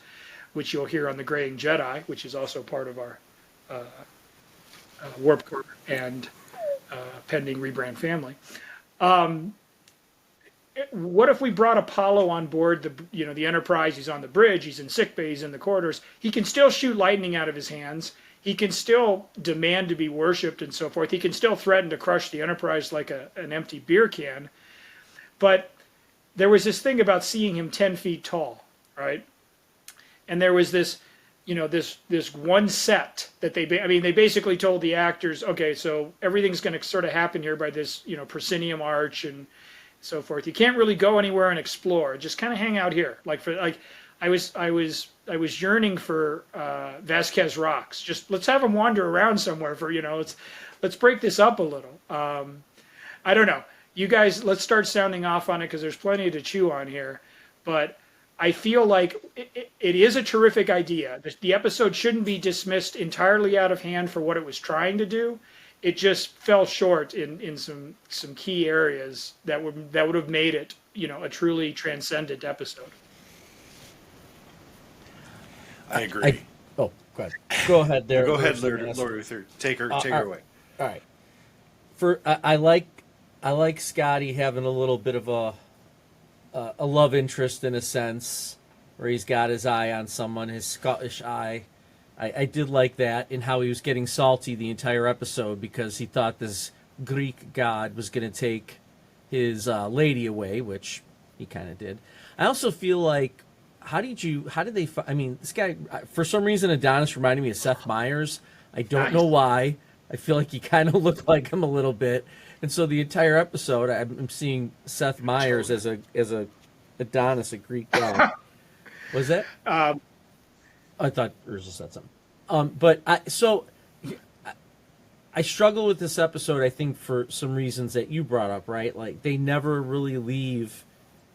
Speaker 5: which you'll hear on the Graying Jedi, which is also part of our Warp Core and pending rebrand family. What if we brought Apollo on board the Enterprise? He's on the bridge, he's in sickbay, he's in the corridors. He can still shoot lightning out of his hands. He can still demand to be worshipped and so forth. He can still threaten to crush the Enterprise like an empty beer can. But there was this thing about seeing him 10 feet tall, right? And there was this this one set that they basically told the actors, okay, so everything's going to sort of happen here by this, proscenium arch and so forth. You can't really go anywhere and explore. Just kind of hang out here. I was yearning for Vasquez Rocks. Just let's have them wander around somewhere for, let's break this up a little. I don't know. You guys, let's start sounding off on it because there's plenty to chew on here. But I feel like it is a terrific idea. The episode shouldn't be dismissed entirely out of hand for what it was trying to do. It just fell short in some key areas that would have made it, a truly transcendent episode.
Speaker 4: I agree.
Speaker 1: Oh, go ahead there.
Speaker 4: Go ahead,
Speaker 1: UrzaMaster.
Speaker 4: Lord Uther. Take her away.
Speaker 1: All right. I like Scotty having a little bit of a love interest in a sense, where he's got his eye on someone, his Scottish eye. I did like that, in how he was getting salty the entire episode because he thought this Greek god was going to take his lady away, which he kind of did. I also feel like, I mean, this guy, for some reason, Adonais reminded me of Seth Meyers. I don't know why. I feel like he kind of looked like him a little bit. And so the entire episode, I'm seeing Seth Meyers as a Adonais, a Greek god. Was that? I thought Urza said something. But I struggle with this episode, I think, for some reasons that you brought up, right? Like, they never really leave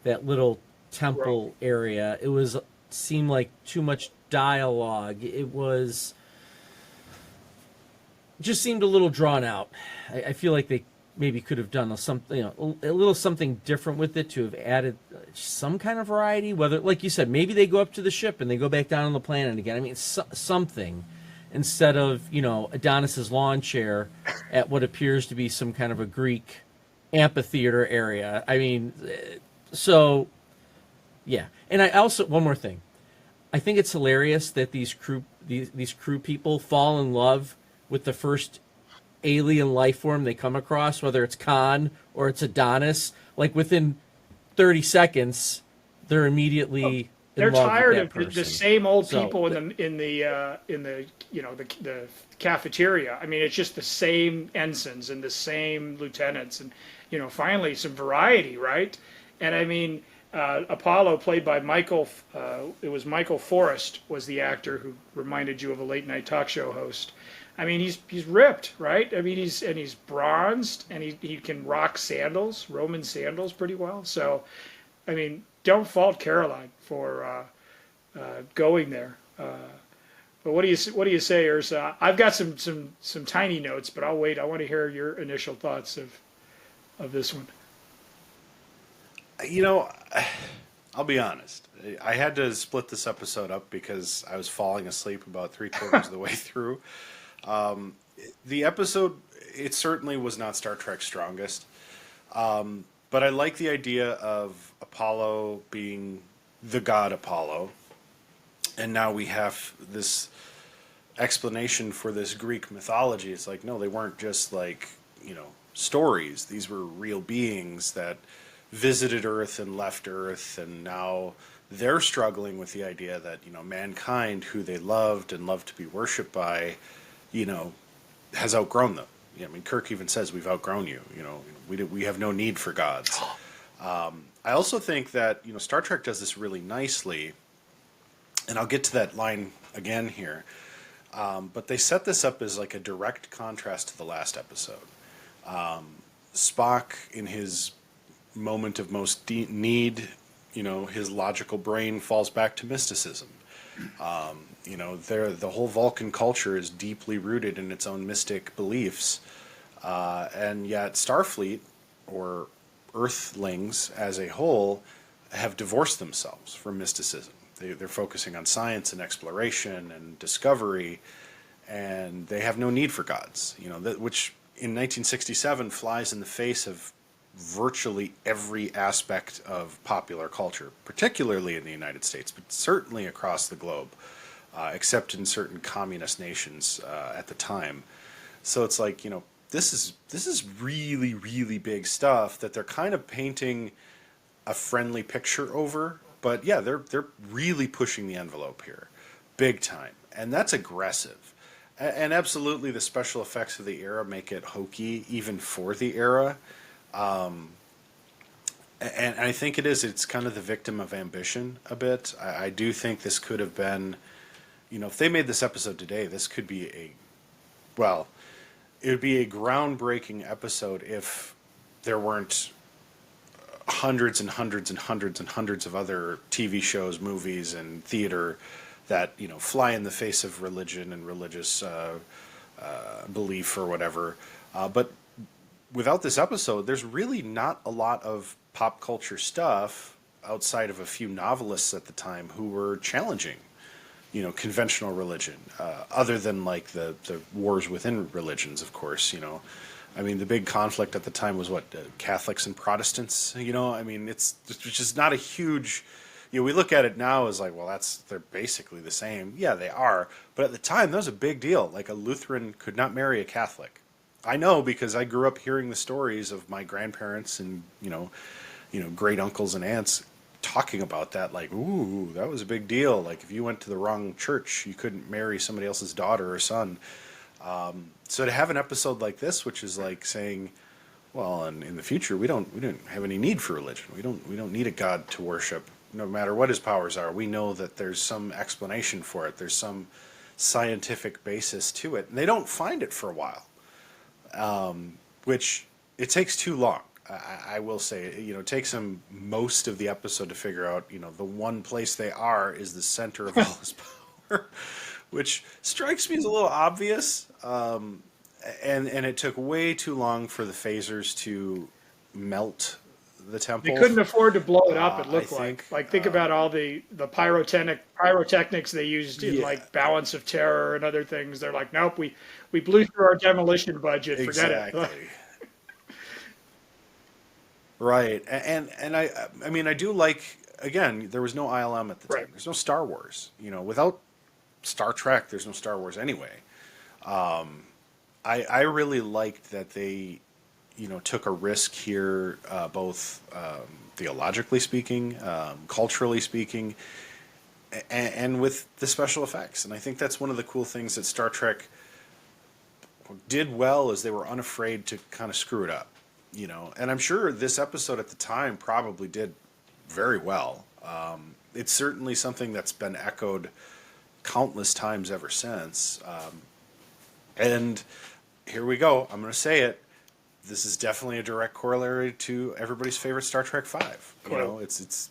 Speaker 1: that little temple area. It seemed like too much dialogue. Just seemed a little drawn out. I feel like they maybe could have done something, a little something different with it, to have added some kind of variety. Whether, like you said, maybe they go up to the ship and they go back down on the planet again. I mean, something, instead of Adonis's lawn chair at what appears to be some kind of a Greek amphitheater area. I mean, so yeah. And I also, one more thing, I think it's hilarious that these crew people fall in love with the first alien life form they come across, whether it's Khan or it's Adonais. Like, within 30 seconds, they're immediately
Speaker 5: they're
Speaker 1: in love
Speaker 5: tired
Speaker 1: with that
Speaker 5: of the
Speaker 1: person.
Speaker 5: same old
Speaker 1: So,
Speaker 5: people in the the cafeteria. I mean, it's just the same ensigns and the same lieutenants, and finally some variety, right? And I mean, Apollo, played by Michael, it was Michael Forrest, was the actor who reminded you of a late night talk show host. I mean, he's ripped, right? I mean, he's bronzed, and he can rock sandals, Roman sandals, pretty well. So, I mean, don't fault Caroline for going there. But what do you say, Urza? I've got some tiny notes, but I'll wait. I want to hear your initial thoughts of this one.
Speaker 4: I'll be honest. I had to split this episode up because I was falling asleep about 3/4 of the way through. The episode, it certainly was not Star Trek's strongest, but I like the idea of Apollo being the god Apollo, and now we have this explanation for this Greek mythology. It's like, no, they weren't just like, stories. These were real beings that visited Earth and left Earth, and now they're struggling with the idea that, mankind, who they loved and loved to be worshipped by, has outgrown them. I mean, Kirk even says, we've outgrown you. We have no need for gods. I also think that, Star Trek does this really nicely, and I'll get to that line again here, but they set this up as like a direct contrast to the last episode. Spock, in his moment of most need, his logical brain falls back to mysticism. The whole Vulcan culture is deeply rooted in its own mystic beliefs, and yet Starfleet, or Earthlings as a whole, have divorced themselves from mysticism. They're focusing on science and exploration and discovery, and they have no need for gods. Which in 1967 flies in the face of virtually every aspect of popular culture, particularly in the United States, but certainly across the globe, except in certain communist nations at the time. So it's like, this is really, really big stuff that they're kind of painting a friendly picture over. But yeah, they're really pushing the envelope here, big time, and that's aggressive. And absolutely, the special effects of the era make it hokey, even for the era. And I think it's kind of the victim of ambition a bit. I do think this could have been, if they made this episode today, this could be it would be a groundbreaking episode if there weren't hundreds and hundreds and hundreds and hundreds of other TV shows, movies, and theater that, fly in the face of religion and religious belief or whatever. But without this episode, there's really not a lot of pop culture stuff outside of a few novelists at the time who were challenging conventional religion, other than like the wars within religions, of course. I mean, the big conflict at the time was what, Catholics and Protestants. I mean, it's just not a huge. We look at it now as like, well, they're basically the same. Yeah, they are. But at the time, that was a big deal. Like, a Lutheran could not marry a Catholic. I know because I grew up hearing the stories of my grandparents and great uncles and aunts talking about that. Like, ooh, that was a big deal. Like, if you went to the wrong church, you couldn't marry somebody else's daughter or son. So to have an episode like this, which is like saying, well, in the future, we don't have any need for religion. We don't need a God to worship. No matter what his powers are, we know that there's some explanation for it. There's some scientific basis to it. And they don't find it for a while, which it takes too long. I will say, it takes them most of the episode to figure out, the one place they are is the center of all his power, which strikes me as a little obvious. And it took way too long for the phasers to melt the temple.
Speaker 5: They couldn't afford to blow it up, it looked
Speaker 4: think
Speaker 5: think about all the pyrotechnics they used in like Balance of Terror and other things. They're like, nope, we blew through our demolition budget. Forget it.
Speaker 4: Right. And I mean, I do like, again, there was no ILM at the time.
Speaker 5: Right.
Speaker 4: There's no Star Wars. Without Star Trek, there's no Star Wars anyway. I really liked that they took a risk here, both theologically speaking, culturally speaking, and with the special effects. And I think that's one of the cool things that Star Trek did well, is they were unafraid to kind of screw it up. And I'm sure this episode at the time probably did very well. It's certainly something that's been echoed countless times ever since. And here we go. I'm going to say it. This is definitely a direct corollary to everybody's favorite Star Trek V. It's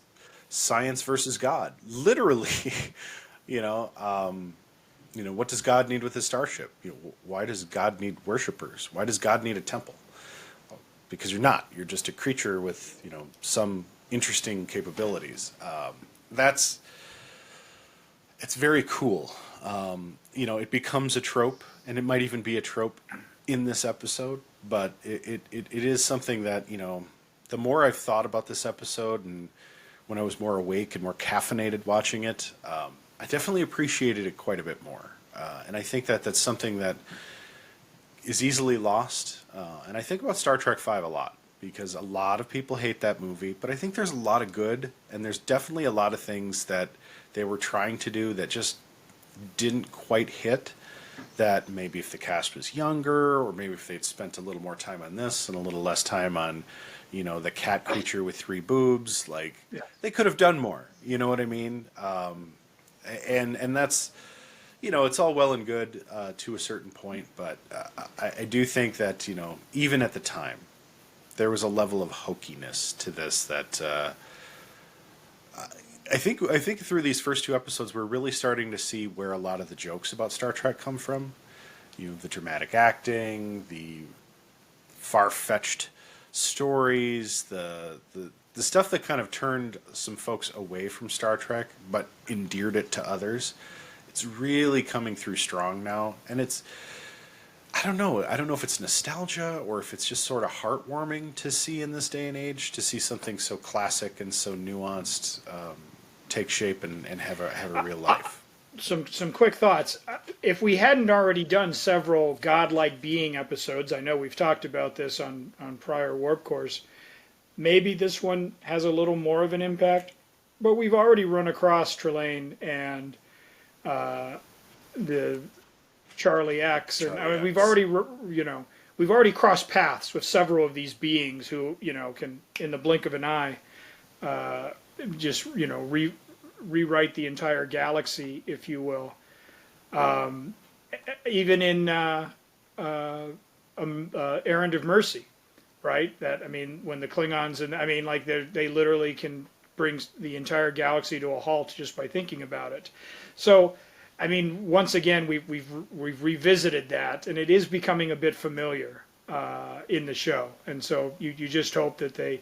Speaker 4: science versus God, literally. What does God need with his starship? Why does God need worshipers? Why does God need a temple? Because you're not. You're just a creature with some interesting capabilities. It's very cool. It becomes a trope, and it might even be a trope in this episode. But it is something that, the more I've thought about this episode, and when I was more awake and more caffeinated watching it, I definitely appreciated it quite a bit more. And I think that that's something that is easily lost. And I think about Star Trek V a lot, because a lot of people hate that movie, but I think there's a lot of good, and there's definitely a lot of things that they were trying to do that just didn't quite hit. That maybe if the cast was younger, or maybe if they'd spent a little more time on this and a little less time on, the cat creature with 3 boobs, they could have done more. You know what I mean? And that's, it's all well and good to a certain point, but I do think that, even at the time, there was a level of hokiness to this that I think through these first 2 episodes, we're really starting to see where a lot of the jokes about Star Trek come from. The dramatic acting, the far-fetched stories, the stuff that kind of turned some folks away from Star Trek, but endeared it to others. It's really coming through strong now, and I don't know if it's nostalgia or if it's just sort of heartwarming to see in this day and age, to see something so classic and so nuanced take shape and have a real life.
Speaker 5: Some quick thoughts. If we hadn't already done several godlike being episodes, I know we've talked about this on prior Warp Cores, maybe this one has a little more of an impact, but we've already run across Trelane and the Charlie X, and I mean, we've already crossed paths with several of these beings who can, in the blink of an eye, just rewrite the entire galaxy, if you will. Even in Errand of Mercy, right? That, I mean, when the Klingons they literally can bring the entire galaxy to a halt just by thinking about it. So, I mean, once again, we've revisited that, and it is becoming a bit familiar in the show. And so you just hope that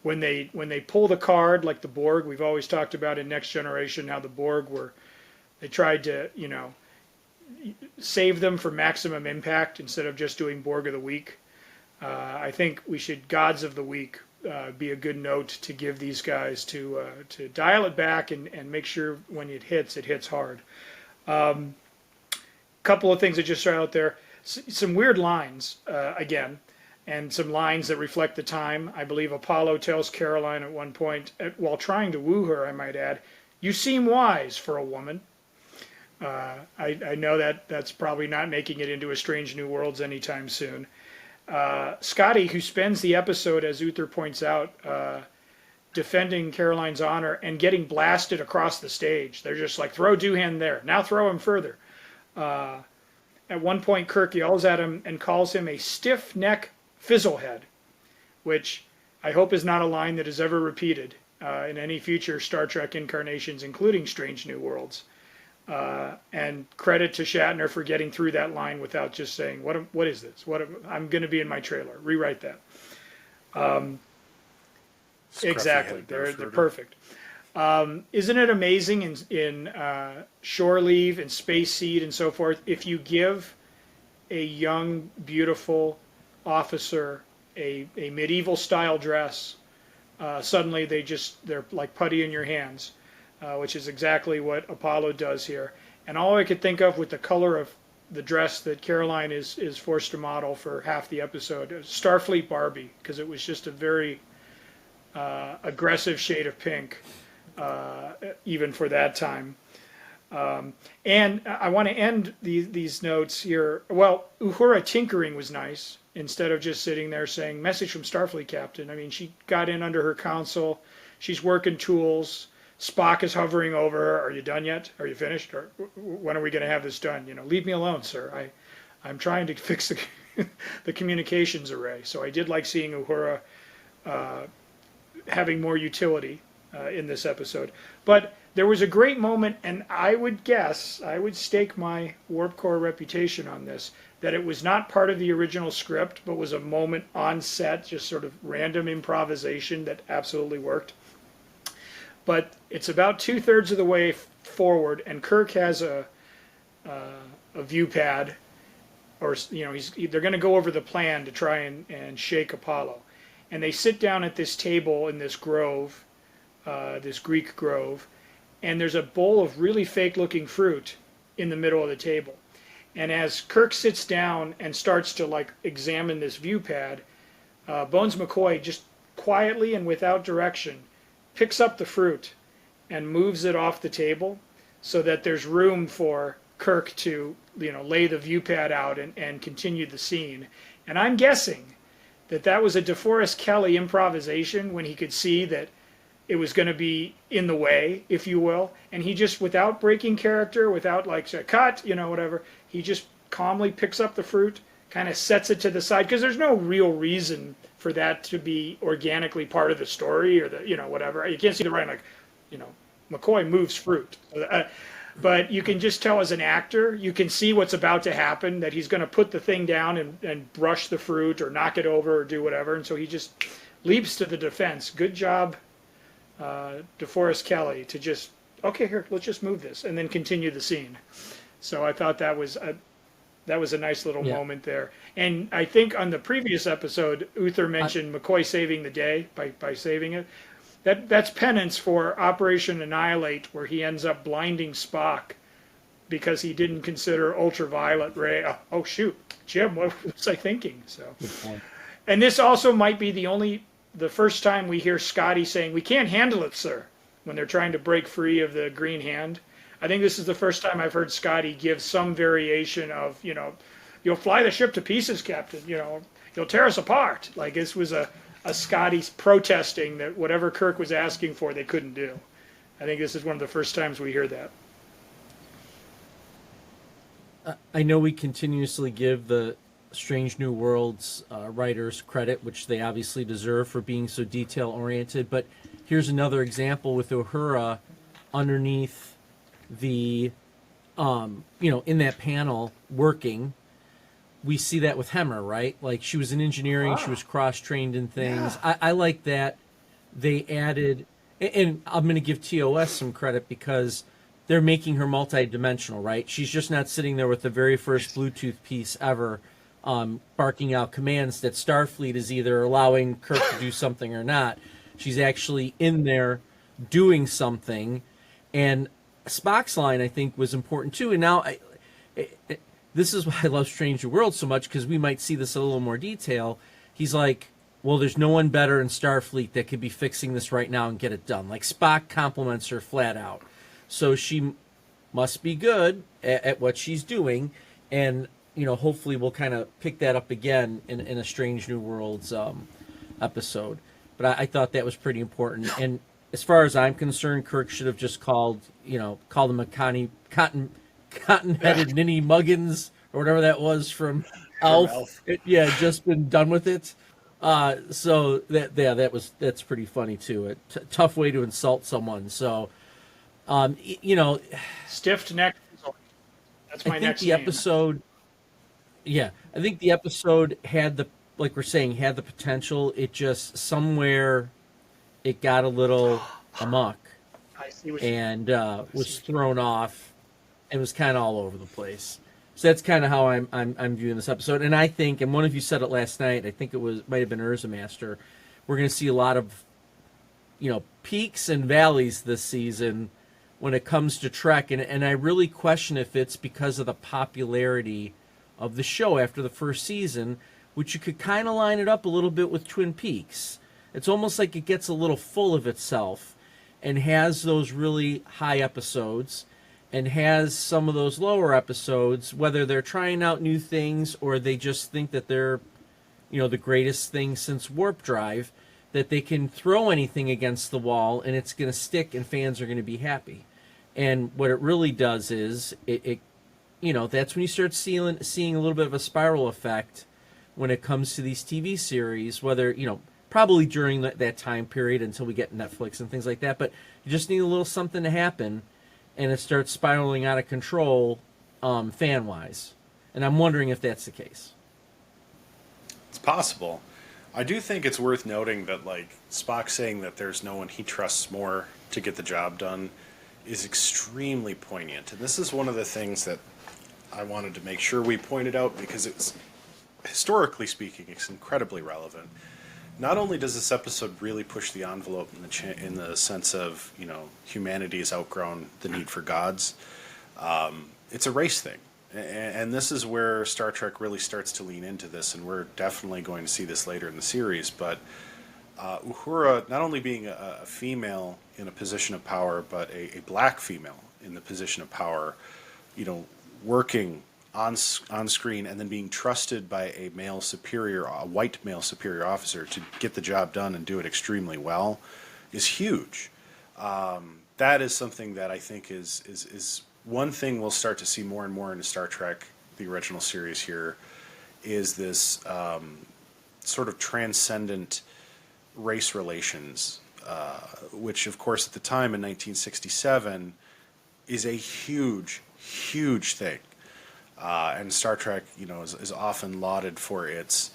Speaker 5: when they pull the card, like the Borg, we've always talked about in Next Generation how the Borg were They tried to, save them for maximum impact instead of just doing Borg of the Week. I think we should Gods of the Week be a good note to give these guys to dial it back and make sure when it hits hard. Couple of things that just are out there. Some weird lines, again, and some lines that reflect the time. I believe Apollo tells Caroline at one point, while trying to woo her, I might add, "You seem wise for a woman." I know that's probably not making it into a Strange New Worlds anytime soon. Scotty, who spends the episode, as Uther points out, defending Caroline's honor and getting blasted across the stage. They're just like, throw Doohan there. Now throw him further. At one point, Kirk yells at him and calls him a stiff-neck fizzlehead, which I hope is not a line that is ever repeated in any future Star Trek incarnations, including Strange New Worlds. And credit to Shatner for getting through that line without just saying, what is this? I'm going to be in my trailer. Rewrite that. Exactly. They're perfect. Isn't it amazing in Shore Leave and Space Seed and so forth, if you give a young, beautiful officer a medieval style dress, suddenly they're like putty in your hands, which is exactly what Apollo does here. And all I could think of with the color of the dress that Caroline is forced to model for half the episode, Starfleet Barbie, because it was just a very aggressive shade of pink. Even for that time. And I want to end these notes here. Well, Uhura tinkering was nice, instead of just sitting there saying, "Message from Starfleet Captain." I mean, she got in under her console. She's working tools. Spock is hovering over her. "Are you done yet? Are you finished? Or when are we going to have this done? Leave me alone, sir. I'm trying to fix the communications array." So I did like seeing Uhura having more utility in this episode. But there was a great moment, and I would stake my Warp Core reputation on this, that it was not part of the original script, but was a moment on set, just sort of random improvisation that absolutely worked. But it's about 2/3 of the way forward, and Kirk has a view pad, or they're going to go over the plan to try and shake Apollo. And they sit down at this table in this grove, this Greek grove, and there's a bowl of really fake-looking fruit in the middle of the table. And as Kirk sits down and starts to examine this view pad, Bones McCoy just quietly and without direction picks up the fruit and moves it off the table so that there's room for Kirk to lay the view pad out and continue the scene. And I'm guessing that was a DeForest Kelley improvisation when he could see that it was going to be in the way, if you will, and he just, without breaking character, without cut, whatever, he just calmly picks up the fruit, kind of sets it to the side, because there's no real reason for that to be organically part of the story or whatever. You can't see the writing McCoy moves fruit. But you can just tell as an actor, you can see what's about to happen, that he's going to put the thing down and brush the fruit or knock it over or do whatever, and so he just leaps to the defense. Good job, DeForest Kelley, to just, okay, here, let's just move this, and then continue the scene. So I thought that was a nice little moment there. And I think on the previous episode, Uther mentioned McCoy saving the day by saving it. That's penance for Operation Annihilate, where he ends up blinding Spock because he didn't consider ultraviolet ray. Oh shoot, Jim, what was I thinking? So, and this also might be the first time we hear Scotty saying, "We can't handle it, sir," when they're trying to break free of the green hand. I think this is the first time I've heard Scotty give some variation of, "You'll fly the ship to pieces, Captain. You'll tear us apart." Like this was a Scotty protesting that whatever Kirk was asking for, they couldn't do. I think this is one of the first times we hear that.
Speaker 1: I know we continuously give the Strange New Worlds writers credit, which they obviously deserve for being so detail-oriented, but here's another example with Uhura underneath the, in that panel working. We see that with Hemmer, right? Like, she was in engineering, she was cross-trained in things. Yeah. I like that they added, and I'm going to give TOS some credit because they're making her multi-dimensional, right? She's just not sitting there with the very first Bluetooth piece ever, barking out commands that Starfleet is either allowing Kirk to do something or not. She's actually in there doing something, and Spock's line, I think, was important too. And now, this is why I love Strange New Worlds so much, because we might see this in a little more detail. He's like, well, there's no one better in Starfleet that could be fixing this right now and get it done. Like, Spock compliments her flat out. So she must be good at what she's doing, and hopefully we'll kind of pick that up again in a Strange New Worlds episode. But I thought that was pretty important. And as far as I'm concerned, Kirk should have just called him a cotton-headed Ninny Muggins or whatever that was from Elf. Just been done with it. So that's pretty funny too. A tough way to insult someone. So,
Speaker 5: stiff neck. That's my next name.
Speaker 1: I think the episode had had the potential. It just somewhere it got a little amok and was thrown off and was kind of all over the place. So that's kind of how I'm viewing this episode. And I think, and one of you said it last night, I think might have been UrzaMaster, we're going to see a lot of peaks and valleys this season when it comes to Trek, and I really question if it's because of the popularity of the show after the first season, which you could kind of line it up a little bit with Twin Peaks. It's almost like it gets a little full of itself and has those really high episodes and has some of those lower episodes, whether they're trying out new things or they just think that they're, the greatest thing since Warp Drive, that they can throw anything against the wall and it's going to stick and fans are going to be happy. And what it really does is it that's when you start seeing a little bit of a spiral effect when it comes to these TV series, whether, probably during that time period until we get Netflix and things like that. But you just need a little something to happen and it starts spiraling out of control fan-wise. And I'm wondering if that's the case.
Speaker 4: It's possible. I do think it's worth noting that, Spock saying that there's no one he trusts more to get the job done is extremely poignant. And this is one of the things that I wanted to make sure we pointed out because it's, historically speaking, it's incredibly relevant. Not only does this episode really push the envelope in the sense of, humanity has outgrown the need for gods, it's a race thing. And this is where Star Trek really starts to lean into this, and we're definitely going to see this later in the series. But Uhura, not only being a female in a position of power, but a black female in the position of power, working on screen and then being trusted by a white male superior officer to get the job done and do it extremely well is huge. That is something that I think is one thing we'll start to see more and more in Star Trek, the original series here, is this sort of transcendent race relations, which, of course, at the time in 1967 is a huge, huge thing. And Star Trek, is often lauded for its,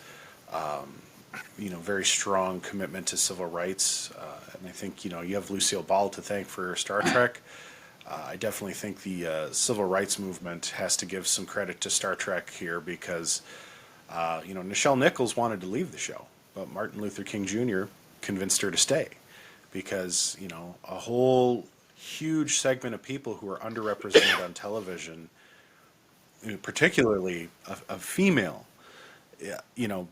Speaker 4: very strong commitment to civil rights. And I think, you have Lucille Ball to thank for Star Trek. I definitely think the civil rights movement has to give some credit to Star Trek here because, Nichelle Nichols wanted to leave the show, but Martin Luther King Jr. convinced her to stay because, a whole huge segment of people who are underrepresented on television, particularly a female,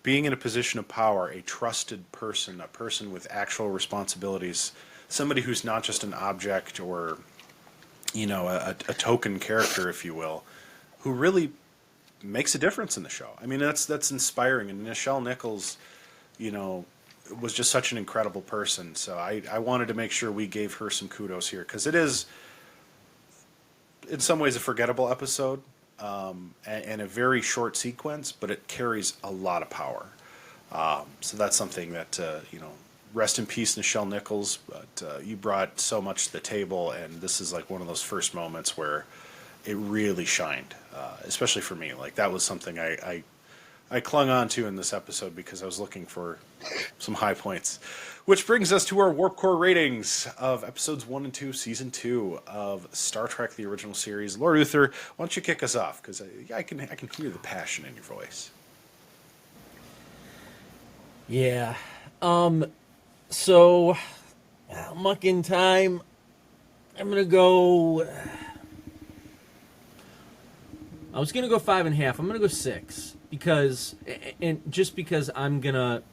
Speaker 4: being in a position of power, a trusted person, a person with actual responsibilities, somebody who's not just an object or, a token character, if you will, who really makes a difference in the show. I mean, that's inspiring. And Nichelle Nichols, was just such an incredible person. So I wanted to make sure we gave her some kudos here because it is, in some ways, a forgettable episode. And a very short sequence, but it carries a lot of power. So that's something that, rest in peace, Nichelle Nichols, but you brought so much to the table, and this is like one of those first moments where it really shined, especially for me. Like, that was something I I clung on to in this episode because I was looking for some high points. Which brings us to our Warp Core ratings of episodes 1 and 2, season 2 of Star Trek: The Original Series. Lord Uther, why don't you kick us off? Because I can hear the passion in your voice.
Speaker 1: Yeah. So, Mucking Time, I'm going to go... I was going to go 5.5. I'm going to go 6. Because I'm going to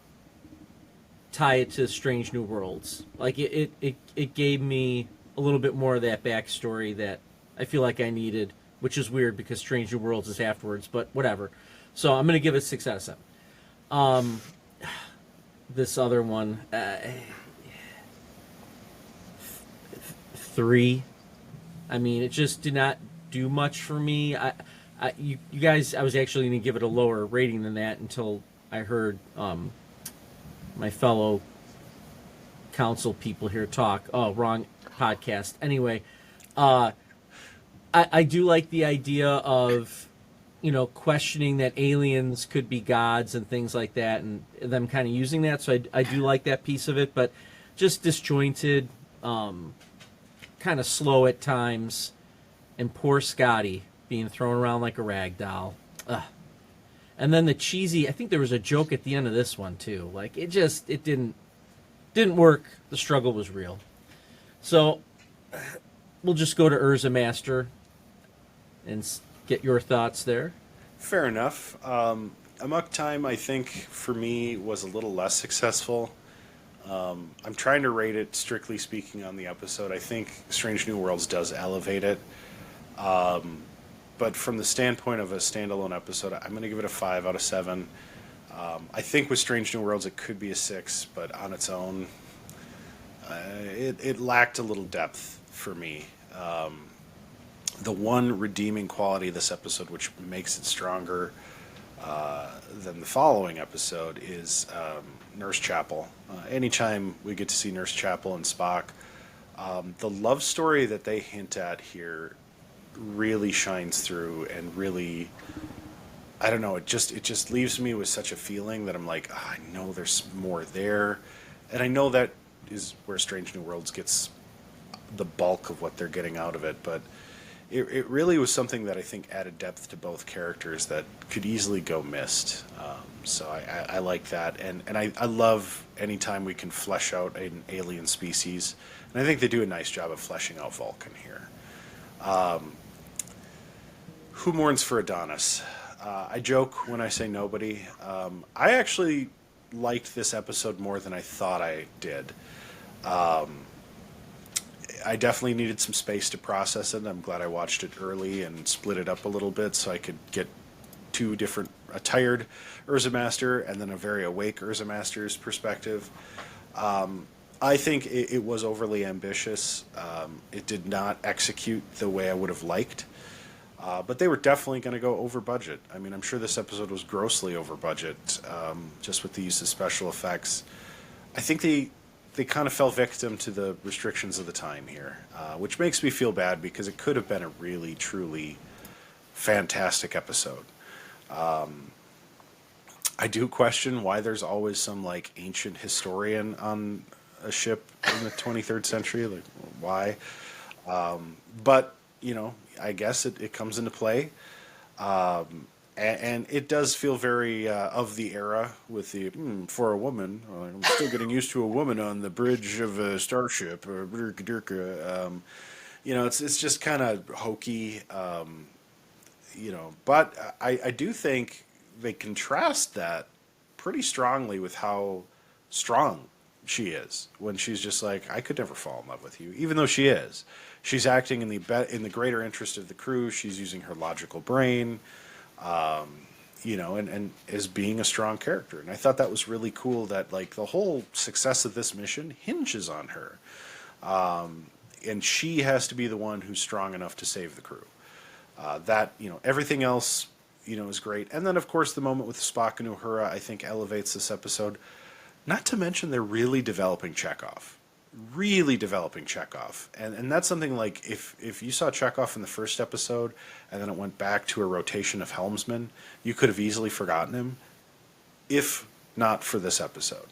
Speaker 1: tie it to Strange New Worlds. Like, it gave me a little bit more of that backstory that I feel like I needed, which is weird because Strange New Worlds is afterwards, but whatever. So I'm going to give it 6 out of 7. This other one, 3. I mean, it just did not do much for me. You guys, I was actually going to give it a lower rating than that until I heard my fellow council people here talk. Oh, wrong podcast. Anyway, I do like the idea of, questioning that aliens could be gods and things like that, and them kind of using that. So I do like that piece of it, but just disjointed, kind of slow at times, and poor Scotty being thrown around like a rag doll. Ugh. And then the cheesy, I think there was a joke at the end of this one too. Like it didn't work. The struggle was real. So we'll just go to UrzaMaster and get your thoughts there.
Speaker 4: Fair enough. Amok Time, I think, for me, was a little less successful. I'm trying to rate it, strictly speaking, on the episode. I think Strange New Worlds does elevate it. But from the standpoint of a standalone episode, I'm going to give it a 5 out of 7. I think with Strange New Worlds, it could be a 6, but on its own, it lacked a little depth for me. The one redeeming quality of this episode, which makes it stronger than the following episode, is Nurse Chapel. Anytime we get to see Nurse Chapel and Spock, the love story that they hint at here really shines through, and really, I don't know, it just leaves me with such a feeling that I'm like, I know there's more there, and I know that is where Strange New Worlds gets the bulk of what they're getting out of it, but it really was something that I think added depth to both characters that could easily go missed. So I like that, and I love anytime we can flesh out an alien species, and I think they do a nice job of fleshing out Vulcan here. Who mourns for Adonais? I joke when I say nobody. I actually liked this episode more than I thought I did. I definitely needed some space to process it. I'm glad I watched it early and split it up a little bit so I could get two different, a tired UrzaMaster and then a very awake UrzaMaster's perspective. I think it was overly ambitious. It did not execute the way I would have liked. But they were definitely going to go over budget. I mean, I'm sure this episode was grossly over budget, just with the use of special effects. I think they kind of fell victim to the restrictions of the time here, which makes me feel bad because it could have been a really, truly fantastic episode. I do question why there's always some, like, ancient historian on a ship in the 23rd century. Like, why? But, you know, I guess it comes into play. And it does feel very of the era with the, for a woman, I'm still getting used to a woman on the bridge of a starship. You know, it's just kind of hokey, you know. But I do think they contrast that pretty strongly with how strong she is when she's just like, I could never fall in love with you, even though she is. She's acting in the greater interest of the crew. She's using her logical brain. You know, and as being a strong character. And I thought that was really cool that, like, the whole success of this mission hinges on her. And she has to be the one who's strong enough to save the crew. That, you know, everything else, you know, is great. And then, of course, the moment with Spock and Uhura, I think, elevates this episode. Not to mention they're really developing Chekhov. Really developing Chekhov. And that's something, like, if you saw Chekhov in the first episode and then it went back to a rotation of helmsmen, you could have easily forgotten him. if not for this episode.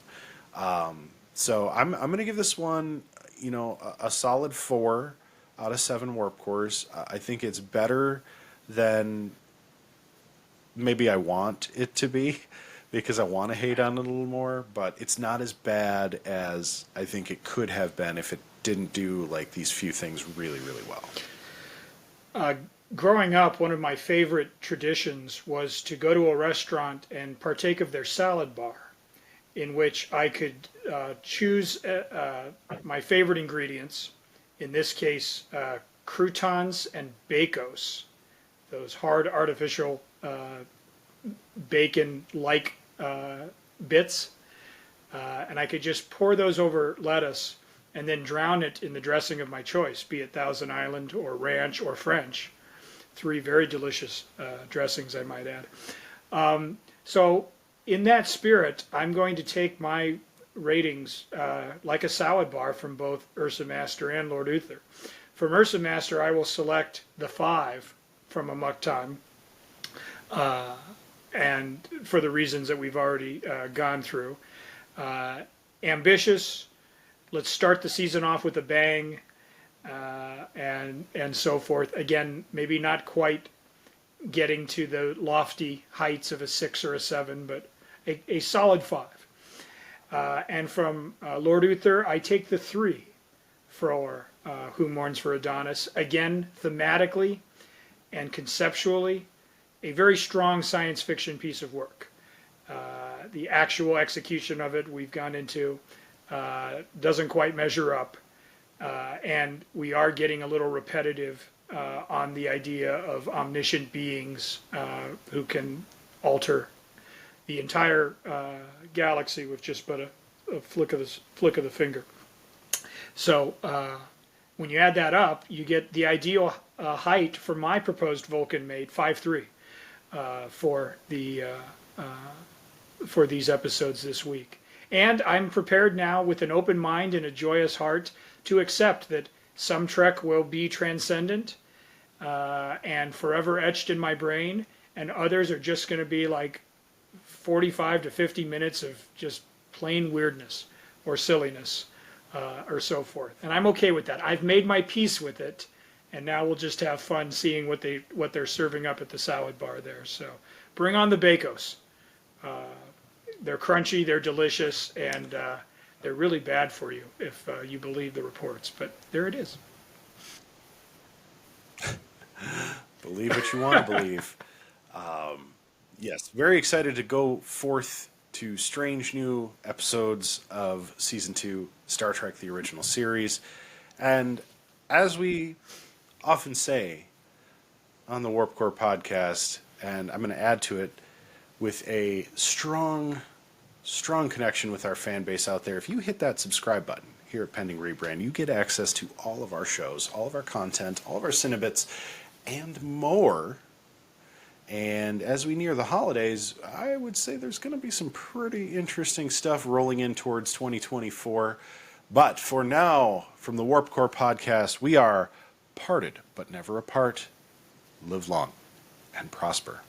Speaker 4: So I'm going to give this one, a solid 4 out of 7 warp cores. I think it's better than maybe I want it to be, because I want to hate on it a little more, but it's not as bad as I think it could have been if it didn't do like these few things really, really well.
Speaker 5: Growing up, one of my favorite traditions was to go to a restaurant and partake of their salad bar, in which I could choose my favorite ingredients, in this case, croutons and bacos, those hard artificial bacon-like bits, and I could just pour those over lettuce and then drown it in the dressing of my choice, be it Thousand Island or ranch or French. 3 very delicious dressings, I might add. So in that spirit, I'm going to take my ratings like a salad bar from both UrzaMaster and Lord Uther. From UrzaMaster, I will select the 5 from Amok Time, and for the reasons that we've already gone through. Ambitious, let's start the season off with a bang, and so forth. Again, maybe not quite getting to the lofty heights of a 6 or a 7, but a solid 5. And from Lord Uther, I take the 3 for Who Mourns for Adonais. Again, thematically and conceptually, a very strong science fiction piece of work. The actual execution of it, we've gone into, doesn't quite measure up. And we are getting a little repetitive on the idea of omniscient beings who can alter the entire galaxy with just but a flick of the finger. So when you add that up, you get the ideal height for my proposed Vulcan mate, 5'3", for these episodes this week. And I'm prepared now, with an open mind and a joyous heart, to accept that some Trek will be transcendent and forever etched in my brain, and others are just going to be like 45 to 50 minutes of just plain weirdness or silliness or so forth. And I'm okay with that. I've made my peace with it, and now we'll just have fun seeing what they're serving up at the salad bar there. So bring on the bacos. They're crunchy, they're delicious, and they're really bad for you if you believe the reports. But there it is.
Speaker 4: Believe what you want to believe. Yes, very excited to go forth to strange new episodes of Season 2, Star Trek The Original Series. And as we often say on the Warp Core podcast, and I'm going to add to it, with a strong connection with our fan base out there, if you hit that subscribe button here at Pending Rebrand, you get access to all of our shows, all of our content, all of our Cinebits, and more. And as we near the holidays, I would say there's going to be some pretty interesting stuff rolling in towards 2024. But for now, from the Warp Core podcast, we are parted but never apart. Live long and prosper.